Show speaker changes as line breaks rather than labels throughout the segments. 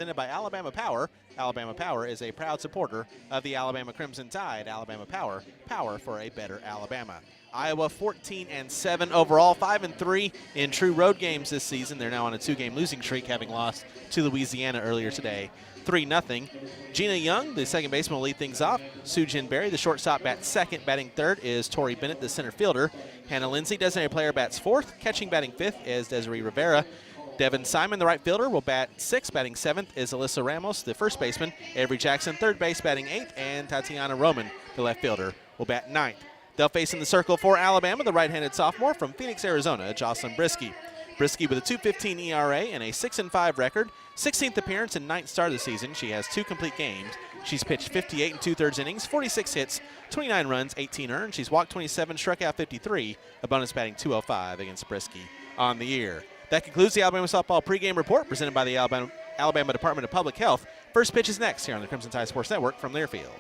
Presented by Alabama Power. Alabama Power is a proud supporter of the Alabama Crimson Tide. Alabama Power, power for a better Alabama. Iowa 14-7 overall, 5-3 in true road games this season. They're now on a 2-game losing streak, having lost to Louisiana earlier today, 3-0. Gina Young, the second baseman, will lead things off. Sujin Berry, the shortstop, bats second. Batting third is Tori Bennett, the center fielder. Hannah Lindsay, designated player, bats fourth. Catching batting fifth is Desiree Rivera. Devin Simon, the right fielder, will bat sixth. Batting seventh is Alyssa Ramos, the first baseman. Avery Jackson, third base, batting eighth. And Tatiana Roman, the left fielder, will bat ninth. They'll face in the circle for Alabama, the right-handed sophomore from Phoenix, Arizona, Jocelyn Brisky. Brisky with a 2.15 ERA and a 6-5 record. 16th appearance and 9th start of the season. She has 2 complete games. She's pitched 58 2/3 innings, 46 hits, 29 runs, 18 earned. She's walked 27, struck out 53, a bonus batting .205 against Brisky on the year. That concludes the Alabama Softball pregame report presented by the Alabama Department of Public Health. First pitch is next here on the Crimson Tide Sports Network from Learfield.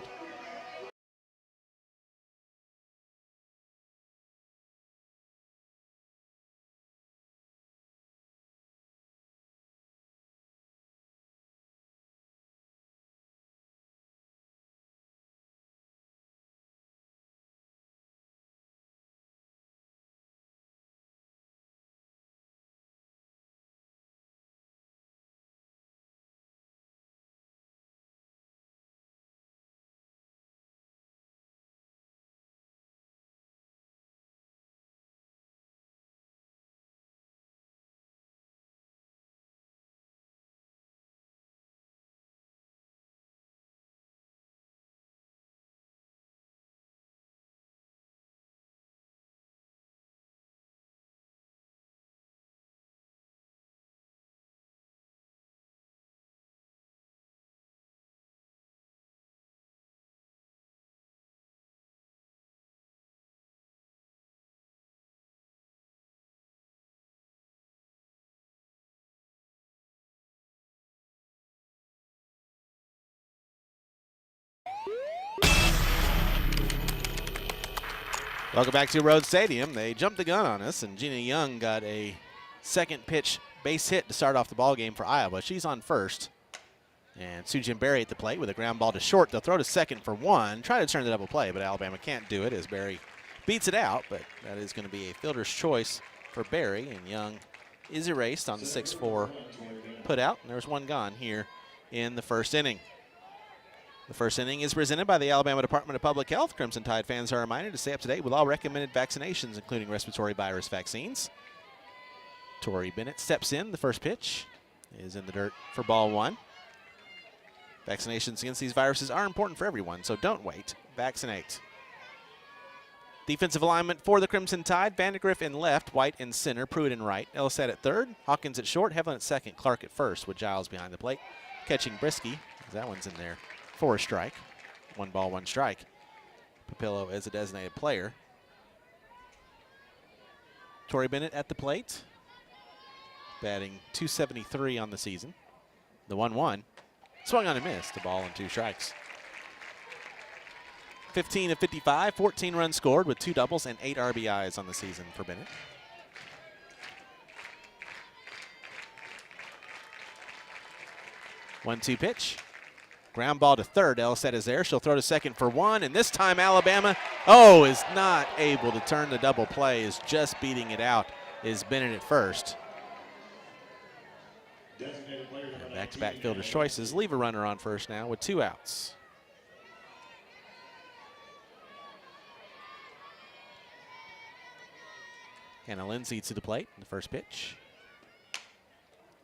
Welcome back to Rhodes Stadium. They jumped the gun on us, and Gina Young got a second pitch base hit to start off the ball game for Iowa. She's on first. And Sujin Berry at the plate with a ground ball to short. They'll throw to second for one. Try to turn the double play, but Alabama can't do it as Berry beats it out. But that is going to be a fielder's choice for Berry, and Young is erased on the 6-4 put out. And there's one gone here in the first inning. The first inning is presented by the Alabama Department of Public Health. Crimson Tide fans are reminded to stay up to date with all recommended vaccinations, including respiratory virus vaccines. Tori Bennett steps in. The first pitch is in the dirt for ball one. Vaccinations against these viruses are important for everyone, so don't wait. Vaccinate. Defensive alignment for the Crimson Tide. Vandegrift in left, White in center, Pruitt in right. Ellisette at third, Hawkins at short, Heflin at second, Clark at first with Giles behind the plate. Catching Brisky, that one's in there for a strike. 1 ball, 1 strike. Papillo is a designated player. Tori Bennett at the plate, batting .273 on the season. The 1-1. Swung on and missed. A ball and 2 strikes. 15 of 55, 14 runs scored with 2 doubles and 8 RBIs on the season for Bennett. One-two pitch. Ground ball to third. Ellisette is there. She'll throw to second for one, and this time Alabama, is not able to turn the double play. Is just beating it out. Is Bennett at first. Back-to-back fielder's choices. Leave a runner on first now with 2 outs. Hannah Lindsay to the plate in the first pitch.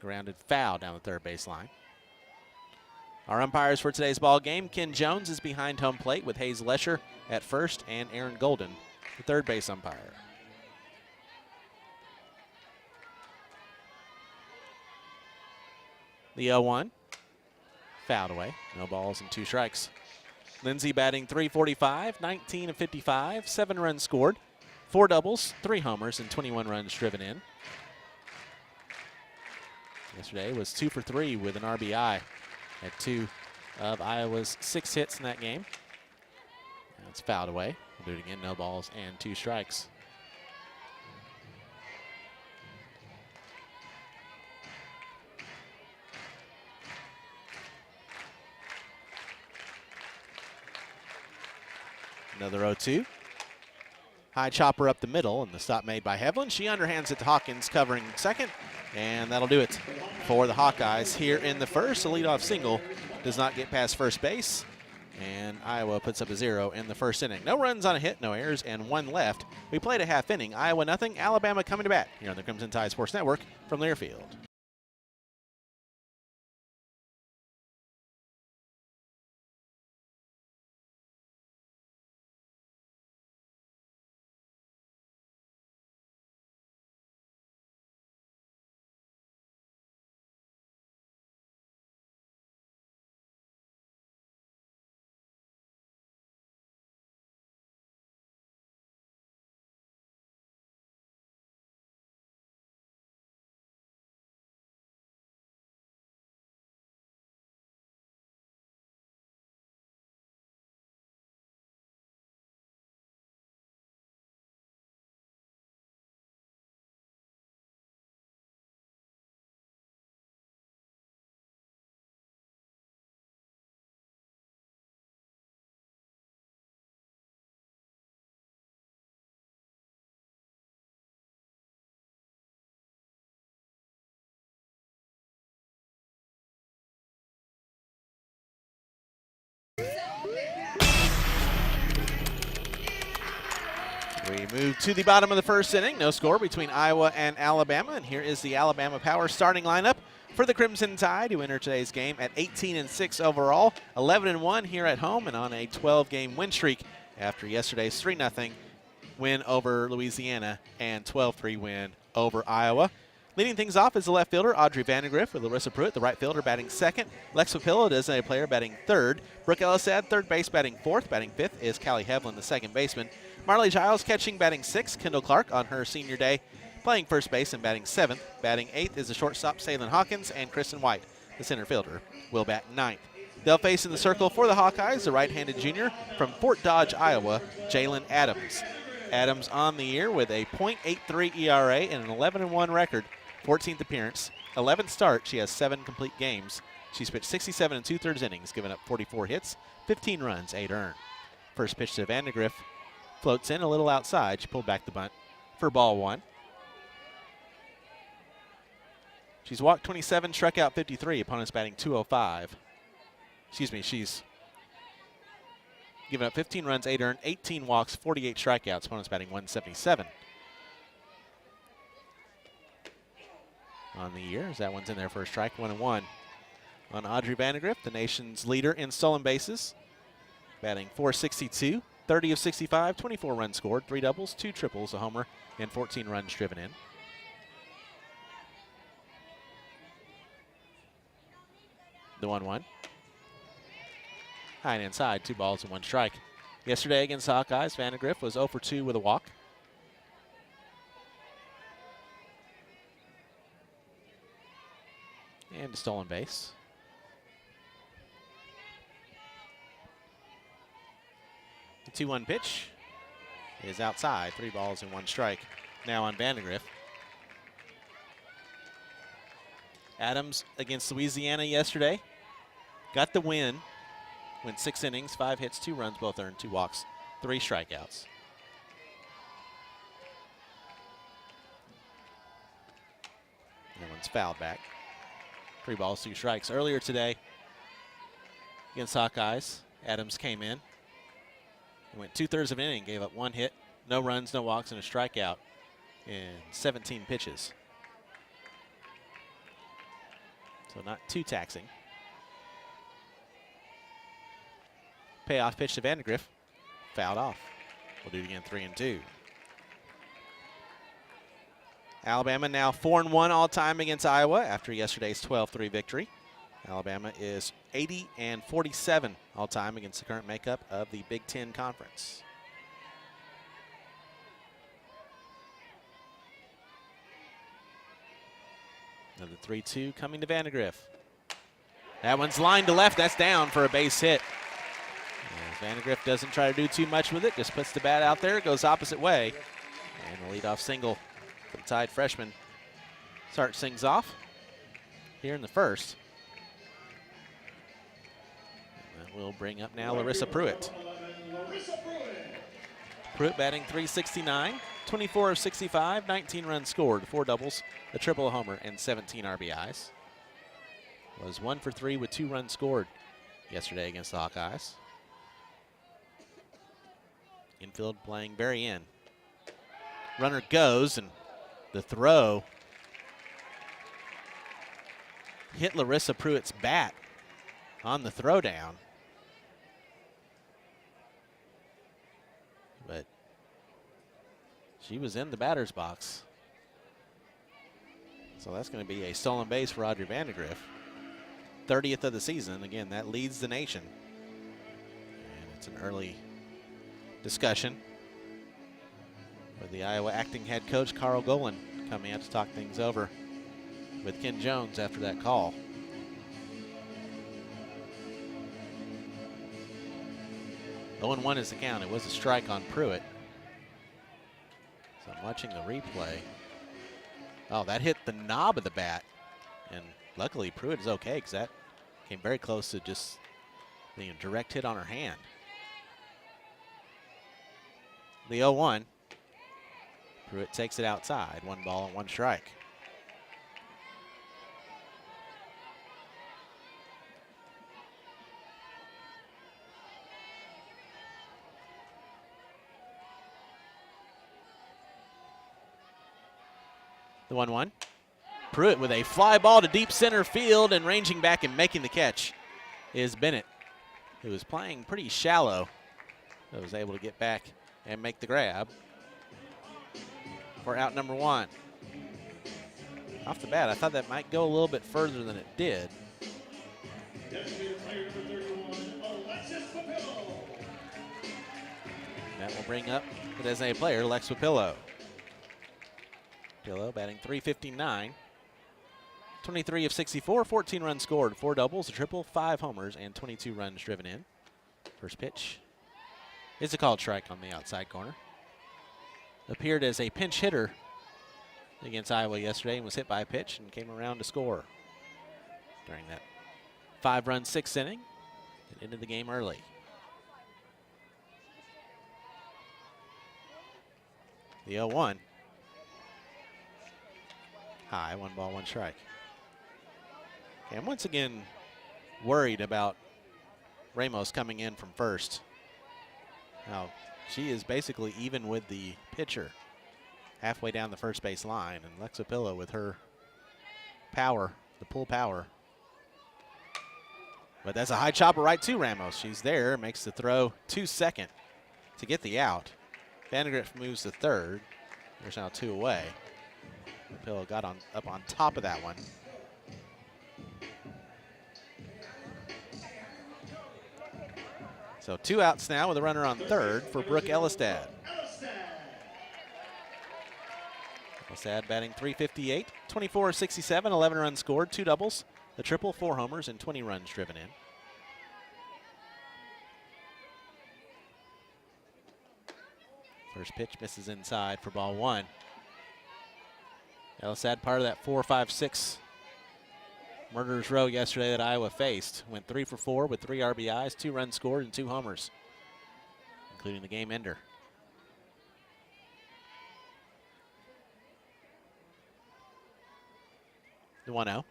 Grounded foul down the third base line. Our umpires for today's ball game, Ken Jones is behind home plate with Hayes Lesher at first and Aaron Golden, the third base umpire. The 0-1, fouled away, no balls and 2 strikes. Lindsay batting .345, 19 of 55, 7 runs scored, 4 doubles, 3 homers, and 21 runs driven in. Yesterday was 2 for 3 with an RBI at 2 of Iowa's 6 hits in that game. Now it's fouled away. We'll do it again, no balls and 2 strikes. Another 0-2. High chopper up the middle, and the stop made by Hevlin. She underhands it to Hawkins, covering second, and that'll do it for the Hawkeyes here in the first. The leadoff single does not get past first base, and Iowa puts up a 0 in the first inning. No runs on a hit, no errors, and 1 left. We played a half inning. Iowa nothing, Alabama coming to bat here on the Crimson Tide Sports Network from Learfield. We move to the bottom of the first inning. No score between Iowa and Alabama. And here is the Alabama Power starting lineup for the Crimson Tide, who enter today's game at 18-6 overall, 11-1 here at home, and on a 12-game win streak after yesterday's 3-0 win over Louisiana and 12-3 win over Iowa. Leading things off is the left fielder, Audrey Vandegrift, with Larissa Pruitt, the right fielder, batting second. Lex Papillo, designated player, batting third. Brooke Ellisad, third base, batting fourth. Batting fifth is Callie Hevlin, the second baseman. Marley Giles catching, batting sixth. Kendall Clark on her senior day, playing first base and batting seventh. Batting eighth is the shortstop, Salyn Hawkins, and Kristen White, the center fielder, will bat ninth. They'll face in the circle for the Hawkeyes, the right-handed junior from Fort Dodge, Iowa, Jalen Adams. Adams on the year with a .83 ERA and an 11-1 record. 14th appearance, 11th start. She has 7 complete games. She's pitched 67 2/3 innings, given up 44 hits, 15 runs, 8 earned. First pitch to Vandegrift floats in a little outside. She pulled back the bunt for ball 1. She's walked 27, struck out 53. Opponents batting .205. Excuse me, she's given up 15 runs, 8 earned, 18 walks, 48 strikeouts. Opponents batting .177. On the year, as that one's in there for a strike, 1-1 on Audrey Vandegrift, the nation's leader in stolen bases, batting .462, 30 of 65, 24 runs scored, 3 doubles, 2 triples, a homer, and 14 runs driven in. The 1-1. High and inside, 2 balls and 1 strike. Yesterday against Hawkeyes, Vandegrift was 0 for 2 with a walk. And a stolen base. The 2-1 pitch is outside. 3 balls and 1 strike. Now on Vandegrift. Adams against Louisiana yesterday. Got the win. Went 6 innings, 5 hits, 2 runs, both earned, 2 walks, 3 strikeouts. That one's fouled back. 3 balls, 2 strikes. Earlier today against Hawkeyes, Adams came in. He went 2/3 of an inning, gave up 1 hit, no runs, no walks, and a strikeout in 17 pitches. So not too taxing. Payoff pitch to Vandegrift, fouled off. We'll do it again, 3-2. Alabama now 4-1 all-time against Iowa after yesterday's 12-3 victory. Alabama is 80-47 all-time against the current makeup of the Big Ten Conference. Another 3-2 coming to Vandegrift. That one's lined to left. That's down for a base hit. Vandegrift doesn't try to do too much with it, just puts the bat out there, goes opposite way. And the leadoff single for the Tide freshman starts things off here in the first. And that will bring up now Larissa Pruitt. Pruitt batting .369, 24 of 65, 19 runs scored, 4 doubles, a triple, a homer, and 17 RBIs. Was 1 for 3 with 2 runs scored yesterday against the Hawkeyes. Infield playing Barry in. Runner goes, and the throw hit Larissa Pruitt's bat on the throwdown. But she was in the batter's box. So that's going to be a stolen base for Audrey Vandegrift. 30th of the season. Again, that leads the nation. And it's an early discussion with the Iowa acting head coach Carl Golan coming out to talk things over with Ken Jones after that call. Oh, 0-1 is the count. It was a strike on Pruitt. So I'm watching the replay. Oh, that hit the knob of the bat. And luckily Pruitt is okay because that came very close to just being a direct hit on her hand. The 0-1. Pruitt takes it outside. 1 ball and 1 strike. The 1-1. Pruitt with a fly ball to deep center field, and ranging back and making the catch is Bennett, who was playing pretty shallow, but was able to get back and make the grab for out number 1. Off the bat, I thought that might go a little bit further than it did. That will bring up the designated player, Lex Papillo. Papillo batting .359, 23 of 64, 14 runs scored, 4 doubles, a triple, 5 homers, and 22 runs driven in. First pitch is a called strike on the outside corner. Appeared as a pinch hitter against Iowa yesterday and was hit by a pitch and came around to score during that 5-run 6th inning and ended the game early. The 0-1. High, 1 ball, 1 strike. And once again worried about Ramos coming in from first. Now, she is basically even with the pitcher halfway down the first base line, and Lex Papillo with her power, the pull power. But that's a high chopper right to Ramos. She's there, makes the throw to second to get the out. Vandegrift moves to third. There's now 2 away. Papillo got up on top of that one. So 2 outs now with a runner on third for Brooke Elistad. Elistad batting .358, 24 of 67, 11 runs scored, 2 doubles, a triple, 4 homers, and 20 runs driven in. First pitch misses inside for ball 1. Elistad, part of that 4-5-6 murderer's row yesterday that Iowa faced. Went 3 for 4 with 3 RBIs, 2 runs scored, and 2 homers, including the game ender. The 1-0.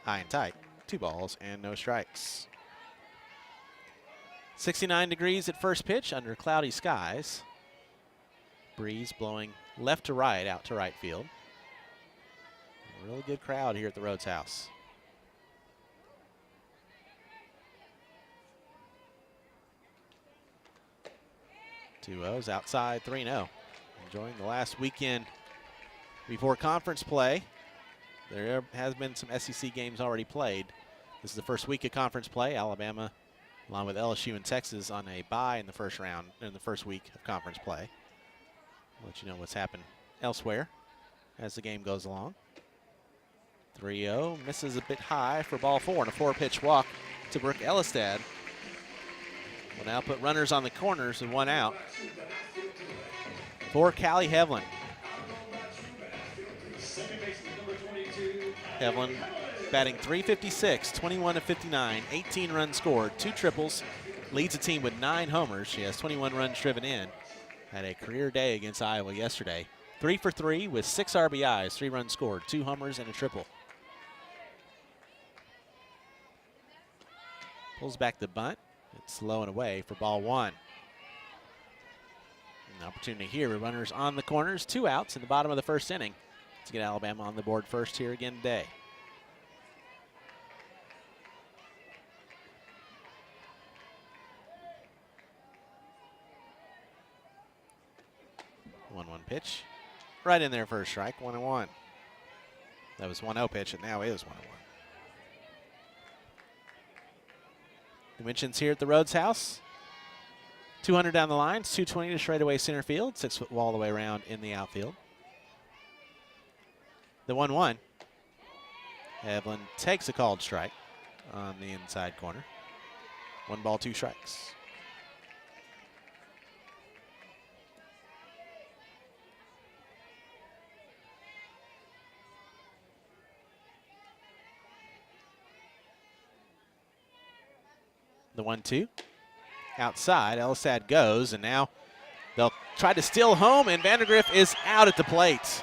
High and tight. 2 balls and no strikes. 69 degrees at first pitch under cloudy skies. Breeze blowing left to right out to right field. A really good crowd here at the Rhodes House. Two O's outside, 3-0. Enjoying the last weekend before conference play. There has been some SEC games already played. This is the first week of conference play. Alabama, along with LSU and Texas, on a bye in the first round, in the first week of conference play. I'll let you know what's happened elsewhere as the game goes along. 3-0, misses a bit high for ball 4, and a 4-pitch walk to Brooke Elistad. Will now put runners on the corners and 1 out for Callie Hevlin. Hevlin batting .356, 21 of 59, 18 runs scored, 2 triples, leads the team with 9 homers. She has 21 runs driven in. Had a career day against Iowa yesterday. 3 for 3 with 6 RBIs, 3 runs scored, 2 homers and a triple. Pulls back the bunt. It's low and away for ball 1. An opportunity here with runners on the corners, 2 outs in the bottom of the first inning to get Alabama on the board first here again today. One pitch. Right in there for a strike, 1-1. That was 1-0 pitch, and now it is 1-1. Dimensions here at the Rhodes House. 200 down the lines, 220 to straightaway center field, 6-foot wall the way around in the outfield. The 1-1. Evelyn takes a called strike on the inside corner. 1 ball, 2 strikes. The 1-2. Outside, Elstad goes, and now they'll try to steal home, and Vandergriff is out at the plate.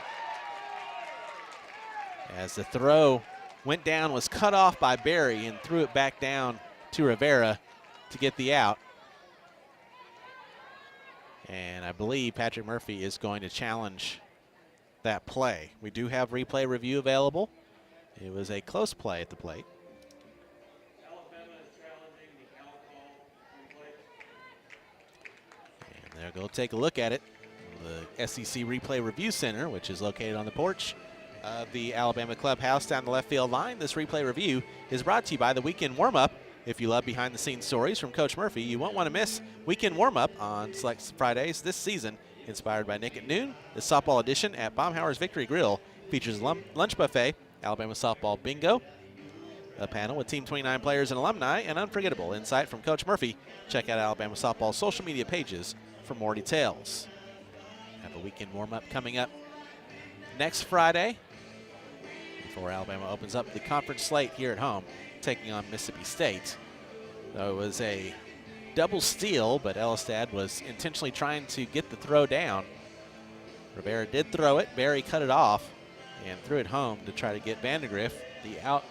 As the throw went down, was cut off by Barry and threw it back down to Rivera to get the out. And I believe Patrick Murphy is going to challenge that play. We do have replay review available. It was a close play at the plate. And they'll go take a look at it. The SEC Replay Review Center, which is located on the porch of the Alabama Clubhouse down the left field line. This replay review is brought to you by the Weekend Warm-Up. If you love behind-the-scenes stories from Coach Murphy, you won't want to miss Weekend Warm-Up on select Fridays this season. Inspired by Nick at Noon, the softball edition at Baumhauer's Victory Grill features lunch buffet, Alabama softball bingo, a panel with Team 29 players and alumni, and unforgettable insight from Coach Murphy. Check out Alabama softball's social media pages for more details. Have a weekend warm-up coming up next Friday before Alabama opens up the conference slate here at home, taking on Mississippi State. Though it was a double steal, but Elstad was intentionally trying to get the throw down. Rivera did throw it. Barry cut it off and threw it home to try to get Vandergriff.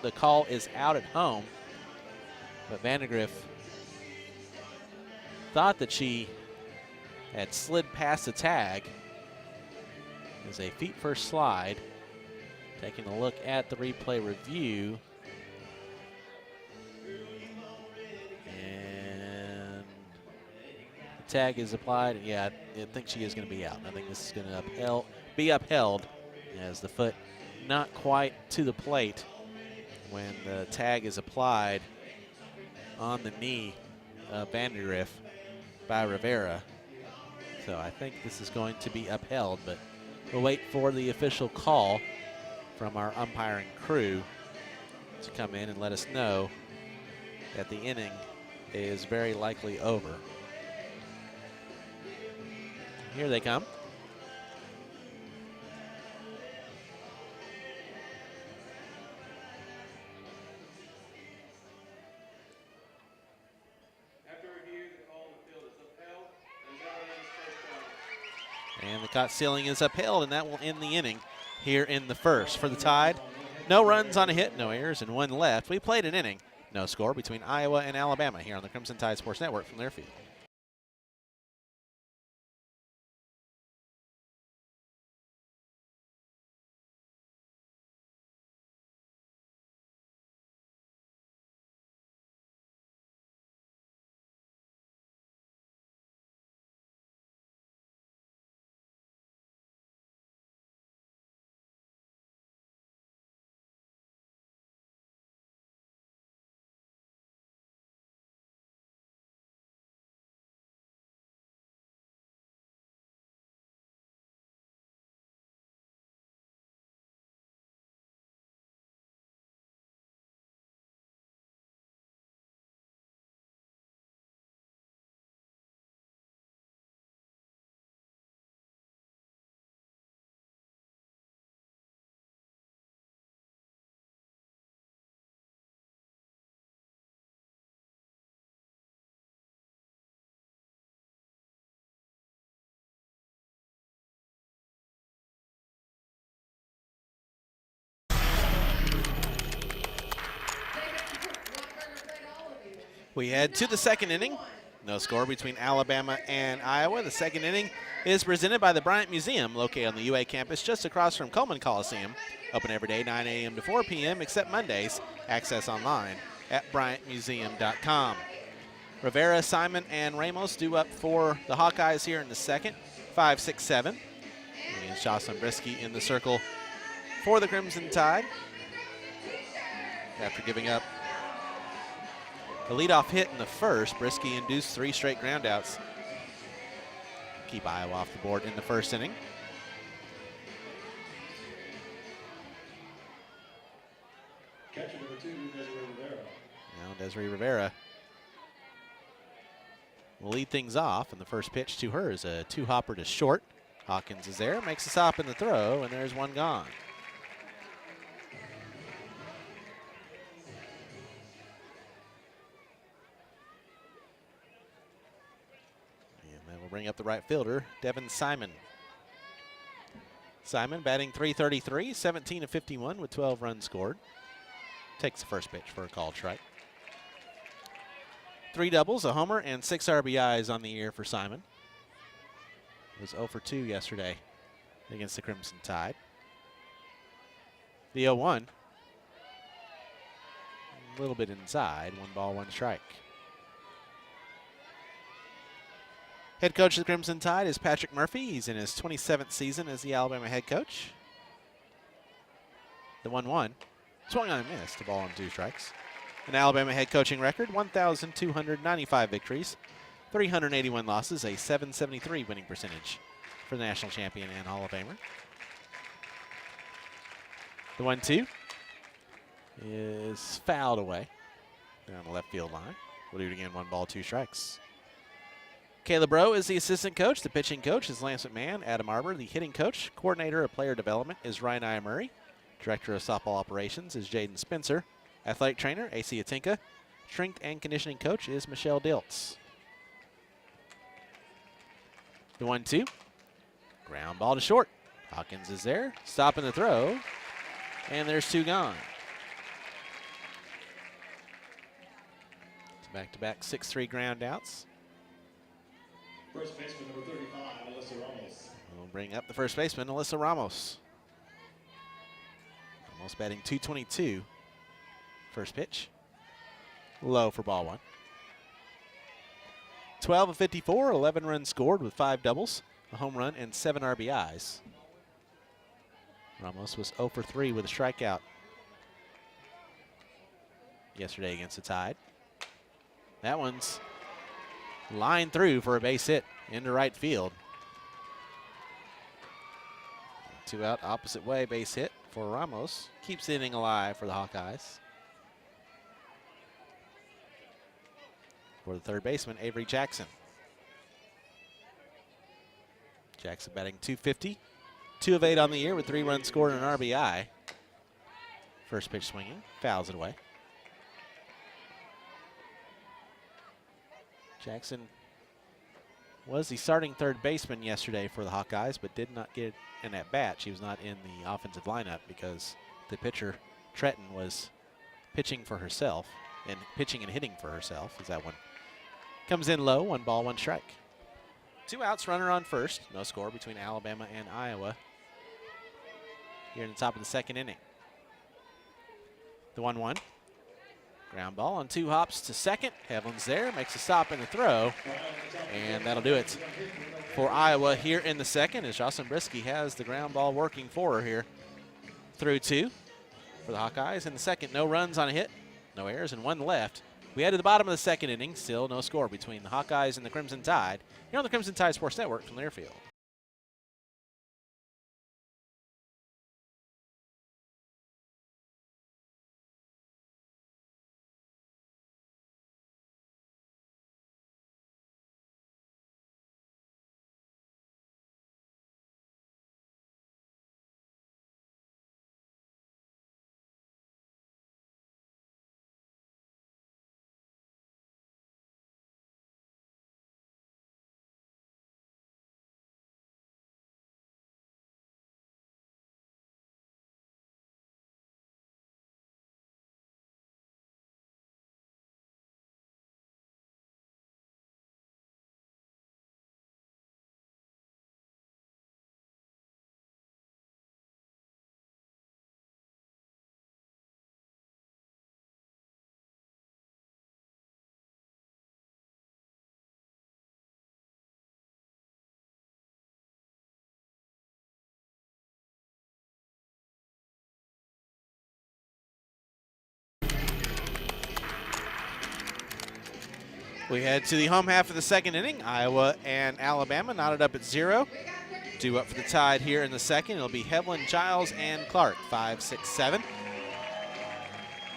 The call is out at home, but Vandergriff thought that she had slid past the tag. It was a feet-first slide. Taking a look at the replay review. And the tag is applied. Yeah, I think she is going to be out. I think this is going to be upheld as the foot not quite to the plate when the tag is applied on the knee of Vandergriff by Rivera. So I think this is going to be upheld, but we'll wait for the official call from our umpiring crew to come in and let us know that the inning is very likely over. Here they come. And the caught stealing is upheld, and that will end the inning here in the first. For the Tide, no runs on a hit, no errors, and 1 left. We played an inning. No score between Iowa and Alabama here on the Crimson Tide Sports Network from their field. We head to the second inning. No score between Alabama and Iowa. The second inning is presented by the Bryant Museum, located on the UA campus just across from Coleman Coliseum. Open every day, 9 a.m. to 4 p.m., except Mondays. Access online at bryantmuseum.com. Rivera, Simon, and Ramos due up for the Hawkeyes here in the second. 5, 6, 7. And Jocelyn Brisky in the circle for the Crimson Tide. After giving up the leadoff hit in the first, Brisky induced 3 straight groundouts. Keep Iowa off the board in the first inning.
Catcher number 2, Desiree Rivera.
Now Desiree Rivera will lead things off, and the first pitch to her is a 2-hopper to short. Hawkins is there, makes a stop in the throw, and there's one gone. Bring up the right fielder, Devin Simon. Simon batting .333, 17 of 51 with 12 runs scored. Takes the first pitch for a called strike. 3 doubles, a homer, and 6 RBIs on the year for Simon. It was 0 for 2 yesterday against the Crimson Tide. The 0-1. A little bit inside, 1 ball, 1 strike. Head coach of the Crimson Tide is Patrick Murphy. He's in his 27th season as the Alabama head coach. The 1-1. Swung on and missed. A ball and 2 strikes. An Alabama head coaching record, 1,295 victories, 381 losses, a .773 winning percentage for the national champion and Hall of Famer. The 1-2 is fouled away down the left field line. We'll do it again, 1 ball, 2 strikes. Caleb Rowe is the assistant coach. The pitching coach is Lance McMahon. Adam Arbor, the hitting coach. Coordinator of player development is Ryan I. Murray. Director of softball operations is Jaden Spencer. Athletic trainer, A.C. Atinka. Strength and conditioning coach is Michelle Diltz. The 1-2. Ground ball to short. Hawkins is there. Stopping the throw. And there's 2 gone. It's back-to-back 6-3 ground outs.
First baseman number 35, Alyssa Ramos.
We'll bring up the first baseman, Alyssa Ramos. Ramos batting .222. First pitch. Low for ball 1. 12 of 54, 11 runs scored with 5 doubles, a home run, and 7 RBIs. Ramos was 0 for 3 with a strikeout yesterday against the Tide. That one's line through for a base hit into right field. 2 out, opposite way, base hit for Ramos. Keeps the inning alive for the Hawkeyes. For the third baseman, Avery Jackson. Jackson batting .250. 2 of 8 on the year with 3 runs scored and an RBI. First pitch swinging, fouls it away. Jackson was the starting third baseman yesterday for the Hawkeyes, but did not get an at-bat. She was not in the offensive lineup because the pitcher, Tretton, was pitching for herself, and pitching and hitting for herself as that one comes in low, 1 ball, 1 strike. 2 outs, runner on first. No score between Alabama and Iowa here in the top of the second inning. The 1-1. Ground ball on 2 hops to second. Hevlin's there, makes a stop in the throw, and that'll do it for Iowa here in the second as Jocelyn Brisky has the ground ball working for her here through 2 for the Hawkeyes. In the second, no runs on a hit, no errors, and 1 left. We head to the bottom of the second inning, still no score between the Hawkeyes and the Crimson Tide here on the Crimson Tide Sports Network from Learfield. We head to the home half of the second inning. Iowa and Alabama knotted up at 0. Due up for the Tide here in the second. It'll be Hevlin, Giles, and Clark, 5, 6, 7.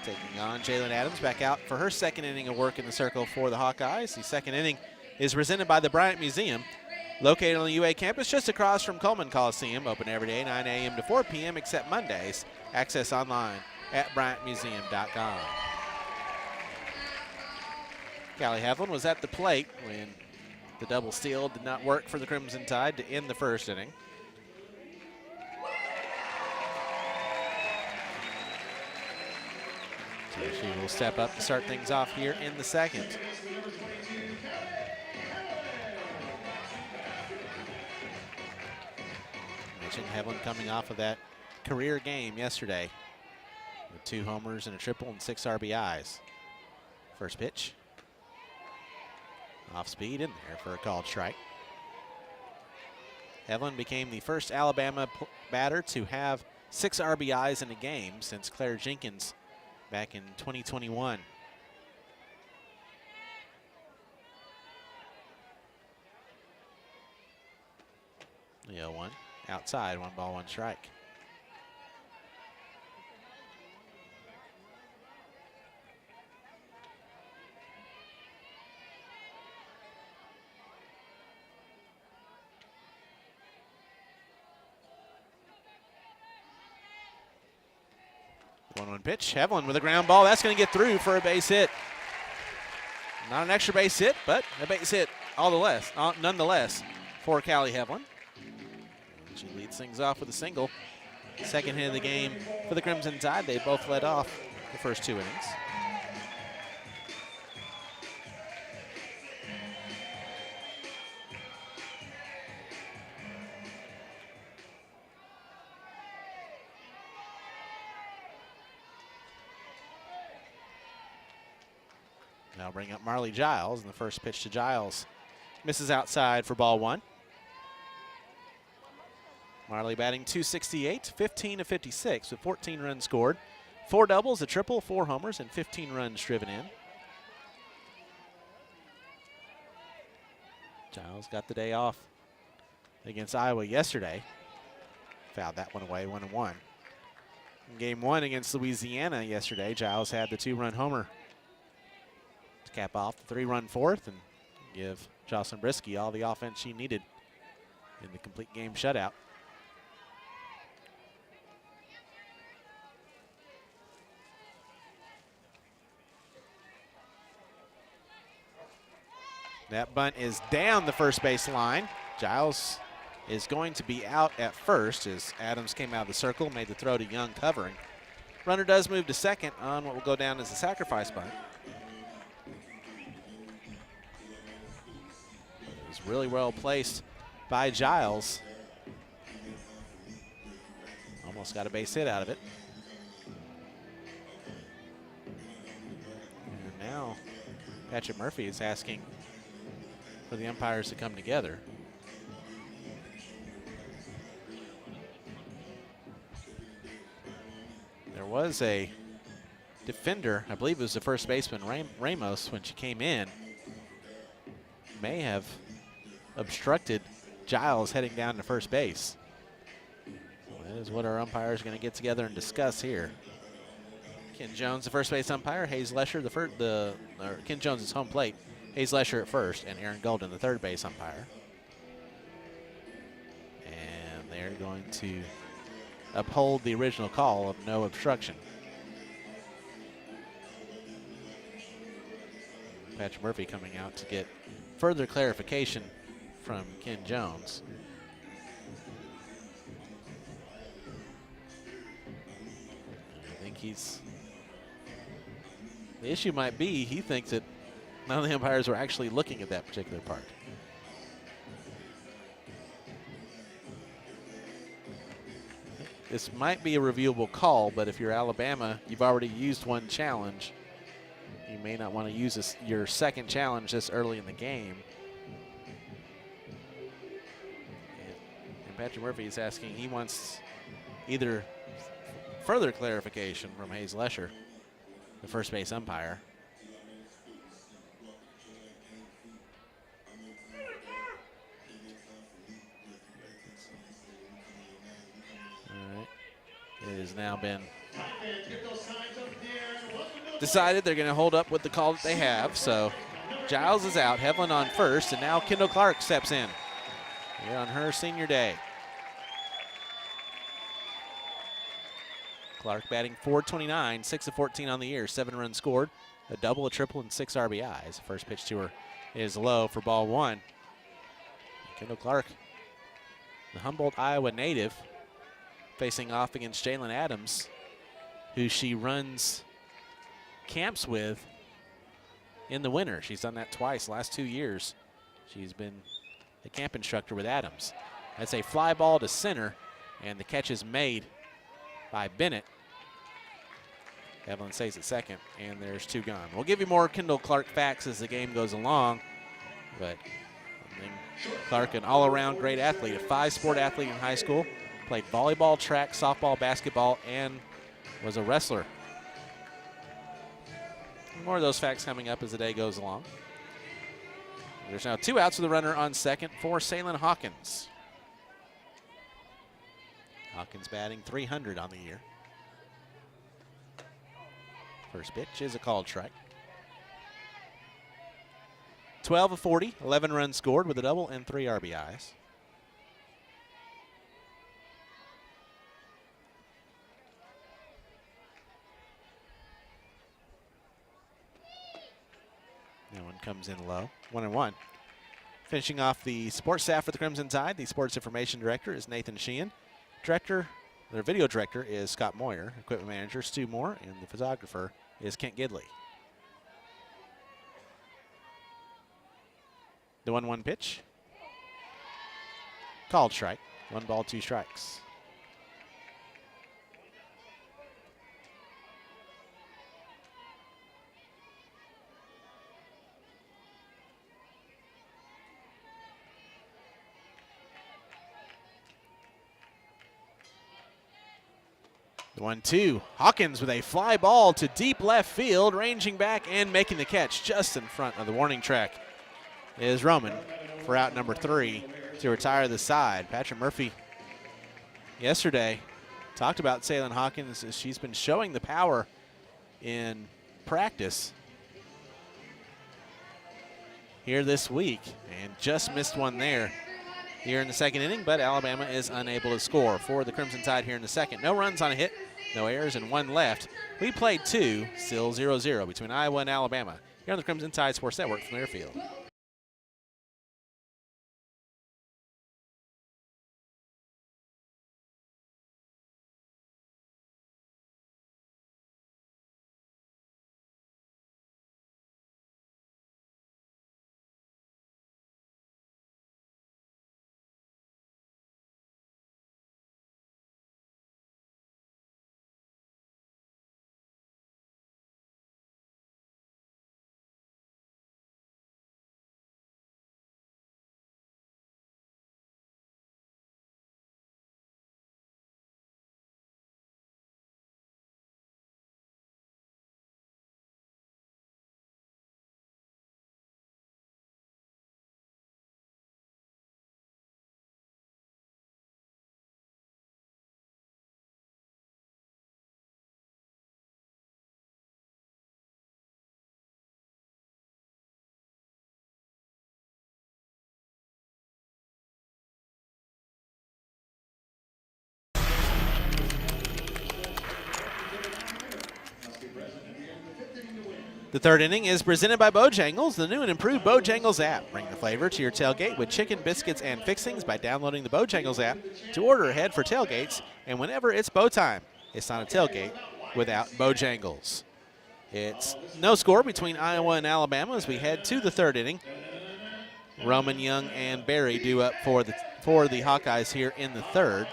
Taking on Jalen Adams back out for her second inning of work in the circle for the Hawkeyes. The second inning is presented by the Bryant Museum, located on the UA campus just across from Coleman Coliseum. Open every day, 9 a.m. to 4 p.m. except Mondays. Access online at bryantmuseum.com. Callie Hevlin was at the plate when the double steal did not work for the Crimson Tide to end the first inning. So she will step up to start things off here in the second. Mentioned Hevlin coming off of that career game yesterday with 2 homers and a triple and 6 RBIs. First pitch. Off speed in there for a called strike. Hevlin became the first Alabama batter to have 6 RBIs in a game since Claire Jenkins back in 2021. The 0-1 outside, 1 ball, 1 strike. One pitch. Hevlin with a ground ball. That's going to get through for a base hit. Not an extra base hit, but a base hit nonetheless for Callie Hevlin. She leads things off with a single. Second hit of the game for the Crimson Tide. They both led off the first 2 innings. Now bring up Marley Giles, and the first pitch to Giles misses outside for ball 1. Marley batting .268, 15 of 56 with 14 runs scored, 4 doubles, a triple, 4 homers, and 15 runs driven in. Giles got the day off against Iowa yesterday. Fouled that one away, 1-1. In game 1 against Louisiana yesterday, Giles had the 2-run homer to cap off the 3-run fourth and give Jocelyn Brisky all the offense she needed in the complete game shutout. That bunt is down the first base line. Giles is going to be out at first as Adams came out of the circle, made the throw to Young covering. Runner does move to second on what will go down as a sacrifice bunt. It was really well placed by Giles. Almost got a base hit out of it. And now Patrick Murphy is asking for the umpires to come together. There was a defender, I believe it was the first baseman, Ramos, when she came in, may have obstructed Giles heading down to first base. So that is what our umpires are going to get together and discuss here. Ken Jones, the first base umpire, Hayes Lesher, Ken Jones is home plate. Hayes Lesher at first, and Aaron Golden, the third base umpire. And they're going to uphold the original call of no obstruction. Patrick Murphy coming out to get further clarification from Ken Jones. I think the issue might be he thinks that none of the umpires were actually looking at that particular part. This might be a reviewable call, but if you're Alabama, you've already used one challenge. You may not want to use your second challenge this early in the game. And Patrick Murphy is asking, he wants either further clarification from Hayes Lesher, the first base umpire, has now been decided. They're going to hold up with the call that they have. So Giles is out, Hevlin on first, and now Kendall Clark steps in here on her senior day. Clark batting .429, 6 of 14 on the year, 7 runs scored, a double, a triple, and 6 RBIs. The first pitch to her is low for ball 1. Kendall Clark, the Humboldt, Iowa native, facing off against Jalen Adams, who she runs camps with in the winter. She's done that twice last 2 years. She's been the camp instructor with Adams. That's a fly ball to center, and the catch is made by Bennett. Evelyn stays at second, and there's 2 gone. We'll give you more Kendall Clark facts as the game goes along, but Clark, an all-around great athlete, a 5-sport athlete in high school, played volleyball, track, softball, basketball, and was a wrestler. More of those facts coming up as the day goes along. There's now 2 outs with the runner on second for Salyn Hawkins. Hawkins batting .300 on the year. First pitch is a called strike. 12 of 40, 11 runs scored with a double and 3 RBIs. That one comes in low, 1-1. Finishing off the sports staff for the Crimson Tide, the sports information director is Nathan Sheehan. Their video director is Scott Moyer. Equipment manager Stu Moore, and the photographer is Kent Gidley. The 1-1 pitch. Called strike. 1 ball, 2 strikes. The 1-2. Hawkins with a fly ball to deep left field, ranging back and making the catch just in front of the warning track is Roman for out number 3 to retire the side. Patrick Murphy yesterday talked about Salyn Hawkins as she's been showing the power in practice here this week and just missed one there here in the second inning, but Alabama is unable to score for the Crimson Tide here in the second. No runs on a hit, no errors, and 1 left. We played 2, still 0-0 between Iowa and Alabama here on the Crimson Tide Sports Network from Learfield. The third inning is presented by Bojangles, the new and improved Bojangles app. Bring the flavor to your tailgate with chicken, biscuits, and fixings by downloading the Bojangles app to order ahead for tailgates and whenever it's bow time. It's not a tailgate without Bojangles. It's no score between Iowa and Alabama as we head to the third inning. Roman, Young, and Barry due up for the Hawkeyes here in the third.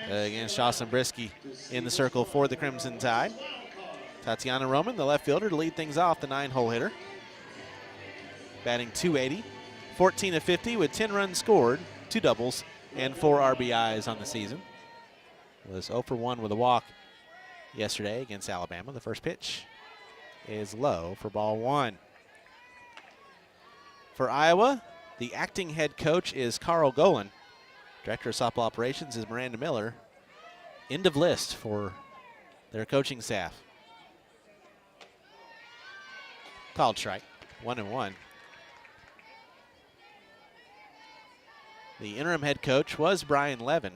Against Jocelyn Brisky in the circle for the Crimson Tide. Tatiana Roman, the left fielder, to lead things off, the 9-hole hitter. Batting .280, 14 of 50 with 10 runs scored, 2 doubles, and 4 RBIs on the season. Was 0 for 1 with a walk yesterday against Alabama. The first pitch is low for ball 1. For Iowa, the acting head coach is Carl Golan. Director of softball operations is Miranda Miller. end of list for their coaching staff. Called strike, 1-1. The interim head coach was Brian Levin,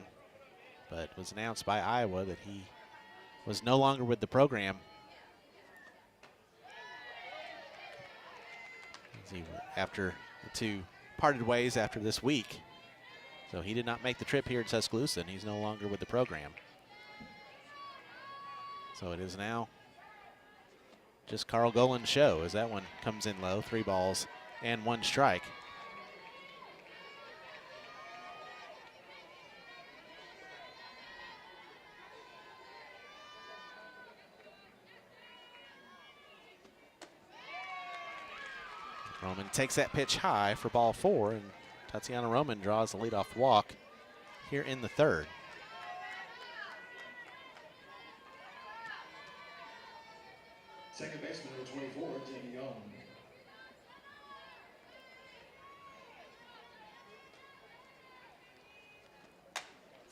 but it was announced by Iowa that he was no longer with the program. After the two parted ways after this week. So he did not make the trip here to Tuscaloosa, and he's no longer with the program. So it is now just Carl Golan's show as that one comes in low. 3 balls and 1 strike. Roman takes that pitch high for ball 4, and Tatiana Roman draws the leadoff walk here in the 3rd.
Second baseman number 24, Jamie Young.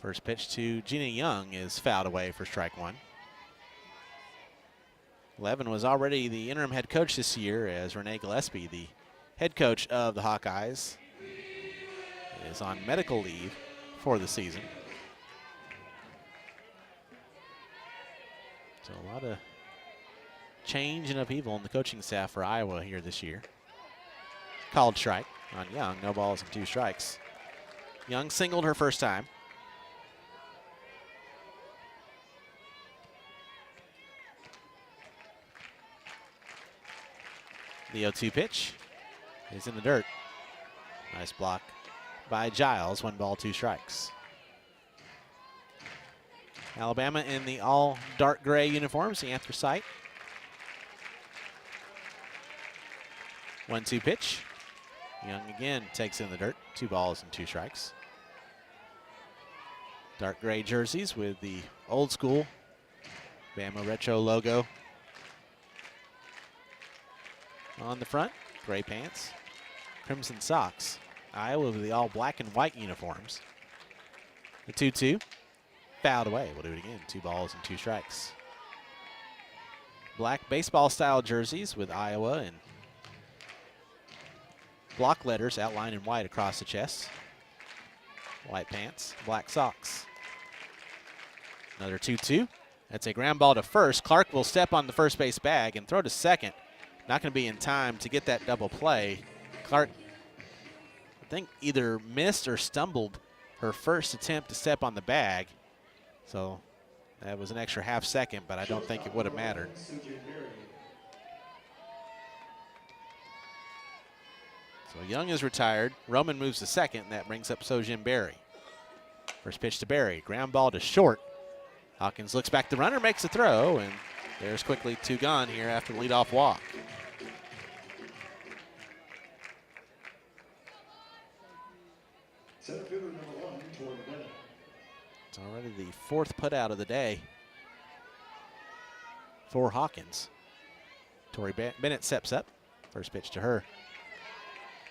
First pitch to Gina Young is fouled away for strike 1. Levin was already the interim head coach this year, as Renee Gillespie, the head coach of the Hawkeyes, is on medical leave for the season. So a lot of change and upheaval in the coaching staff for Iowa here this year. Called strike on Young, no balls and 2 strikes. Young singled her first time. The 0-2 pitch is in the dirt. Nice block by Giles. 1 ball, 2 strikes. Alabama in the all dark gray uniforms, the anthracite. 1-2 pitch. Young again takes in the dirt. 2 balls and 2 strikes. Dark gray jerseys with the old school Bama retro logo on the front. Gray pants, crimson socks. Iowa with the all black and white uniforms. The 2-2, fouled away. We'll do it again. 2 balls and 2 strikes. Black baseball style jerseys with Iowa and block letters outlined in white across the chest. White pants, black socks. Another 2-2. That's a ground ball to first. Clark will step on the first base bag and throw to second. Not going to be in time to get that double play. Clark, I think, either missed or stumbled her first attempt to step on the bag. So that was an extra half second, but I don't think it would have mattered. So Young is retired. Roman moves to second, and that brings up Sojin Berry. First pitch to Berry. Ground ball to short. Hawkins looks back. The runner makes a throw, and there's quickly 2 gone here after the leadoff walk.
Center fielder number 1, Tori Bennett.
It's already the 4th putout of the day for Hawkins. Tori Bennett steps up. First pitch to her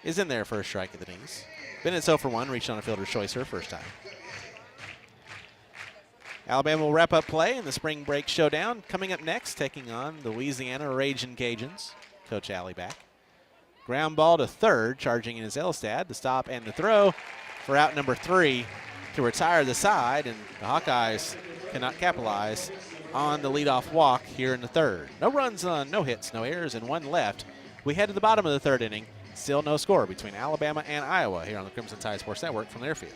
is in there for a strike at the knees. Bennett's 0 for 1, reached on a fielder's choice her first time. Alabama will wrap up play in the spring break showdown. Coming up next, taking on the Louisiana Ragin' Cajuns. Coach Alley back. Ground ball to third, charging in his Elstad. The stop and the throw for out number 3 to retire the side, and the Hawkeyes cannot capitalize on the leadoff walk here in the 3rd. No runs on, no hits, no errors, and 1 left. We head to the bottom of the 3rd inning. Still no score between Alabama and Iowa here on the Crimson Tide Sports Network from their field.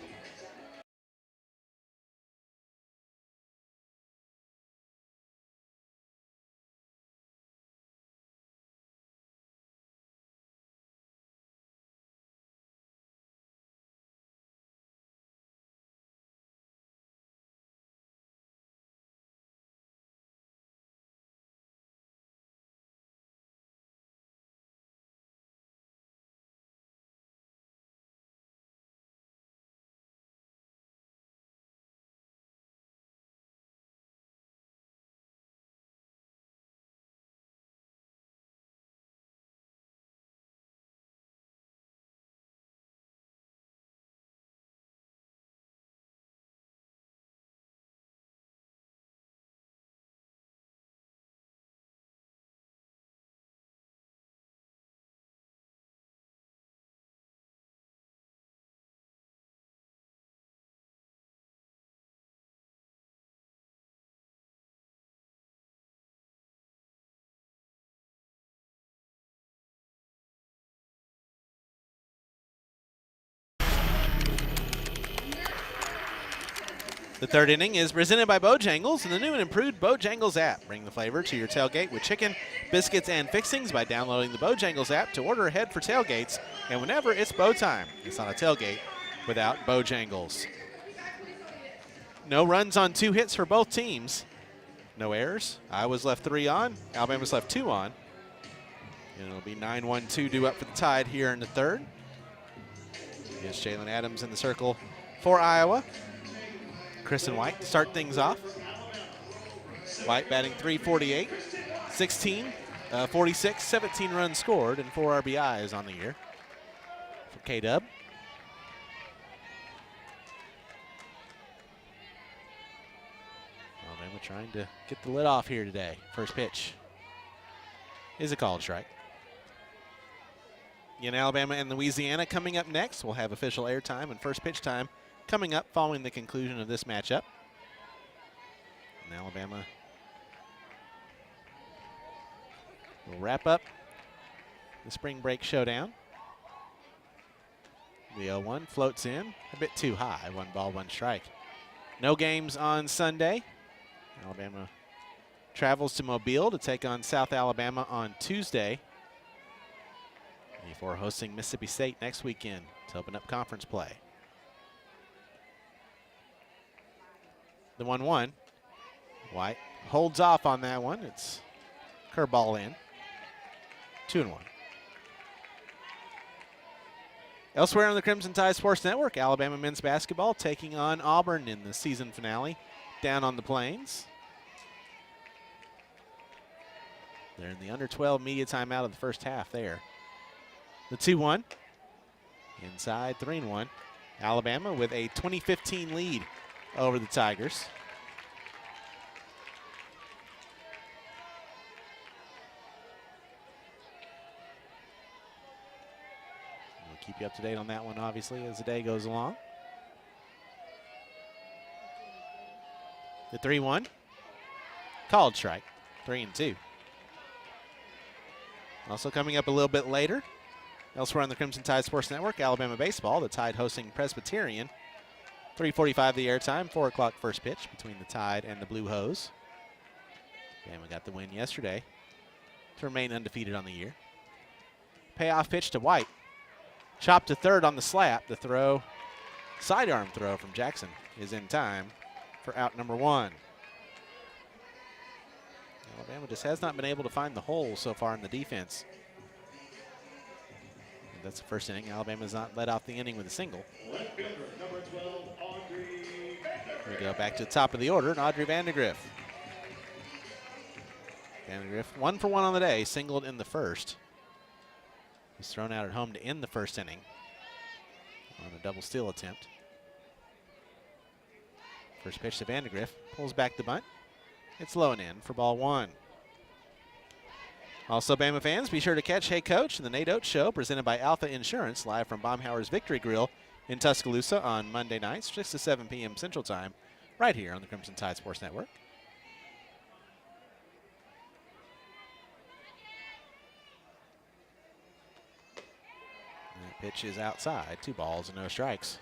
The third inning is presented by Bojangles and the new and improved Bojangles app. Bring the flavor to your tailgate with chicken, biscuits, and fixings by downloading the Bojangles app to order ahead for tailgates. And whenever it's bow time, it's not a tailgate without Bojangles. No runs on 2 hits for both teams. No errors. Iowa's left 3 on. Alabama's left 2 on. And it'll be 9-1-2 due up for the Tide here in the third. Here's Jalen Adams in the circle for Iowa. Kristen White to start things off. White batting .348, 46, 17 runs scored, and 4 RBIs on the year for K-Dub. Alabama trying to get the lid off here today. First pitch is a called strike. In Alabama and Louisiana coming up next. We'll have official airtime and first pitch time coming up following the conclusion of this matchup. And Alabama will wrap up the spring break showdown. The 0-1 floats in a bit too high. 1 ball, 1 strike. No games on Sunday. Alabama travels to Mobile to take on South Alabama on Tuesday before hosting Mississippi State next weekend to open up conference play. The 1-1. White holds off on that one. It's curveball in. 2-1. Elsewhere on the Crimson Tide Sports Network, Alabama men's basketball taking on Auburn in the season finale down on the Plains. They're in the under 12 media timeout of the first half there. The 2-1. Inside 3-1. Alabama with a 2015 lead over the Tigers. We'll keep you up to date on that one, obviously, as the day goes along. The 3-1. Called strike. 3-2. Also coming up a little bit later, elsewhere on the Crimson Tide Sports Network, Alabama baseball, the Tide hosting Presbyterian. 3:45 the airtime, 4 o'clock first pitch between the Tide and the Blue Hose. Alabama got the win yesterday to remain undefeated on the year. Payoff pitch to White. Chop to third on the slap. The throw, sidearm throw from Jackson is in time for out number 1. Alabama just has not been able to find the hole so far in the defense. And that's the first inning. Alabama has not let off the inning with a single. We go back to the top of the order, and Audrey Vandegrift. Vandegrift 1 for 1 on the day, singled in the first. Was thrown out at home to end the first inning on a double steal attempt. First pitch to Vandegrift, pulls back the bunt. It's low and in for ball 1. Also, Bama fans, be sure to catch Hey Coach and the Nate Oates Show, presented by Alpha Insurance, live from Baumhauer's Victory Grill in Tuscaloosa on Monday nights, 6 to 7 p.m. Central Time, right here on the Crimson Tide Sports Network. And that pitch is outside, 2 balls and no strikes.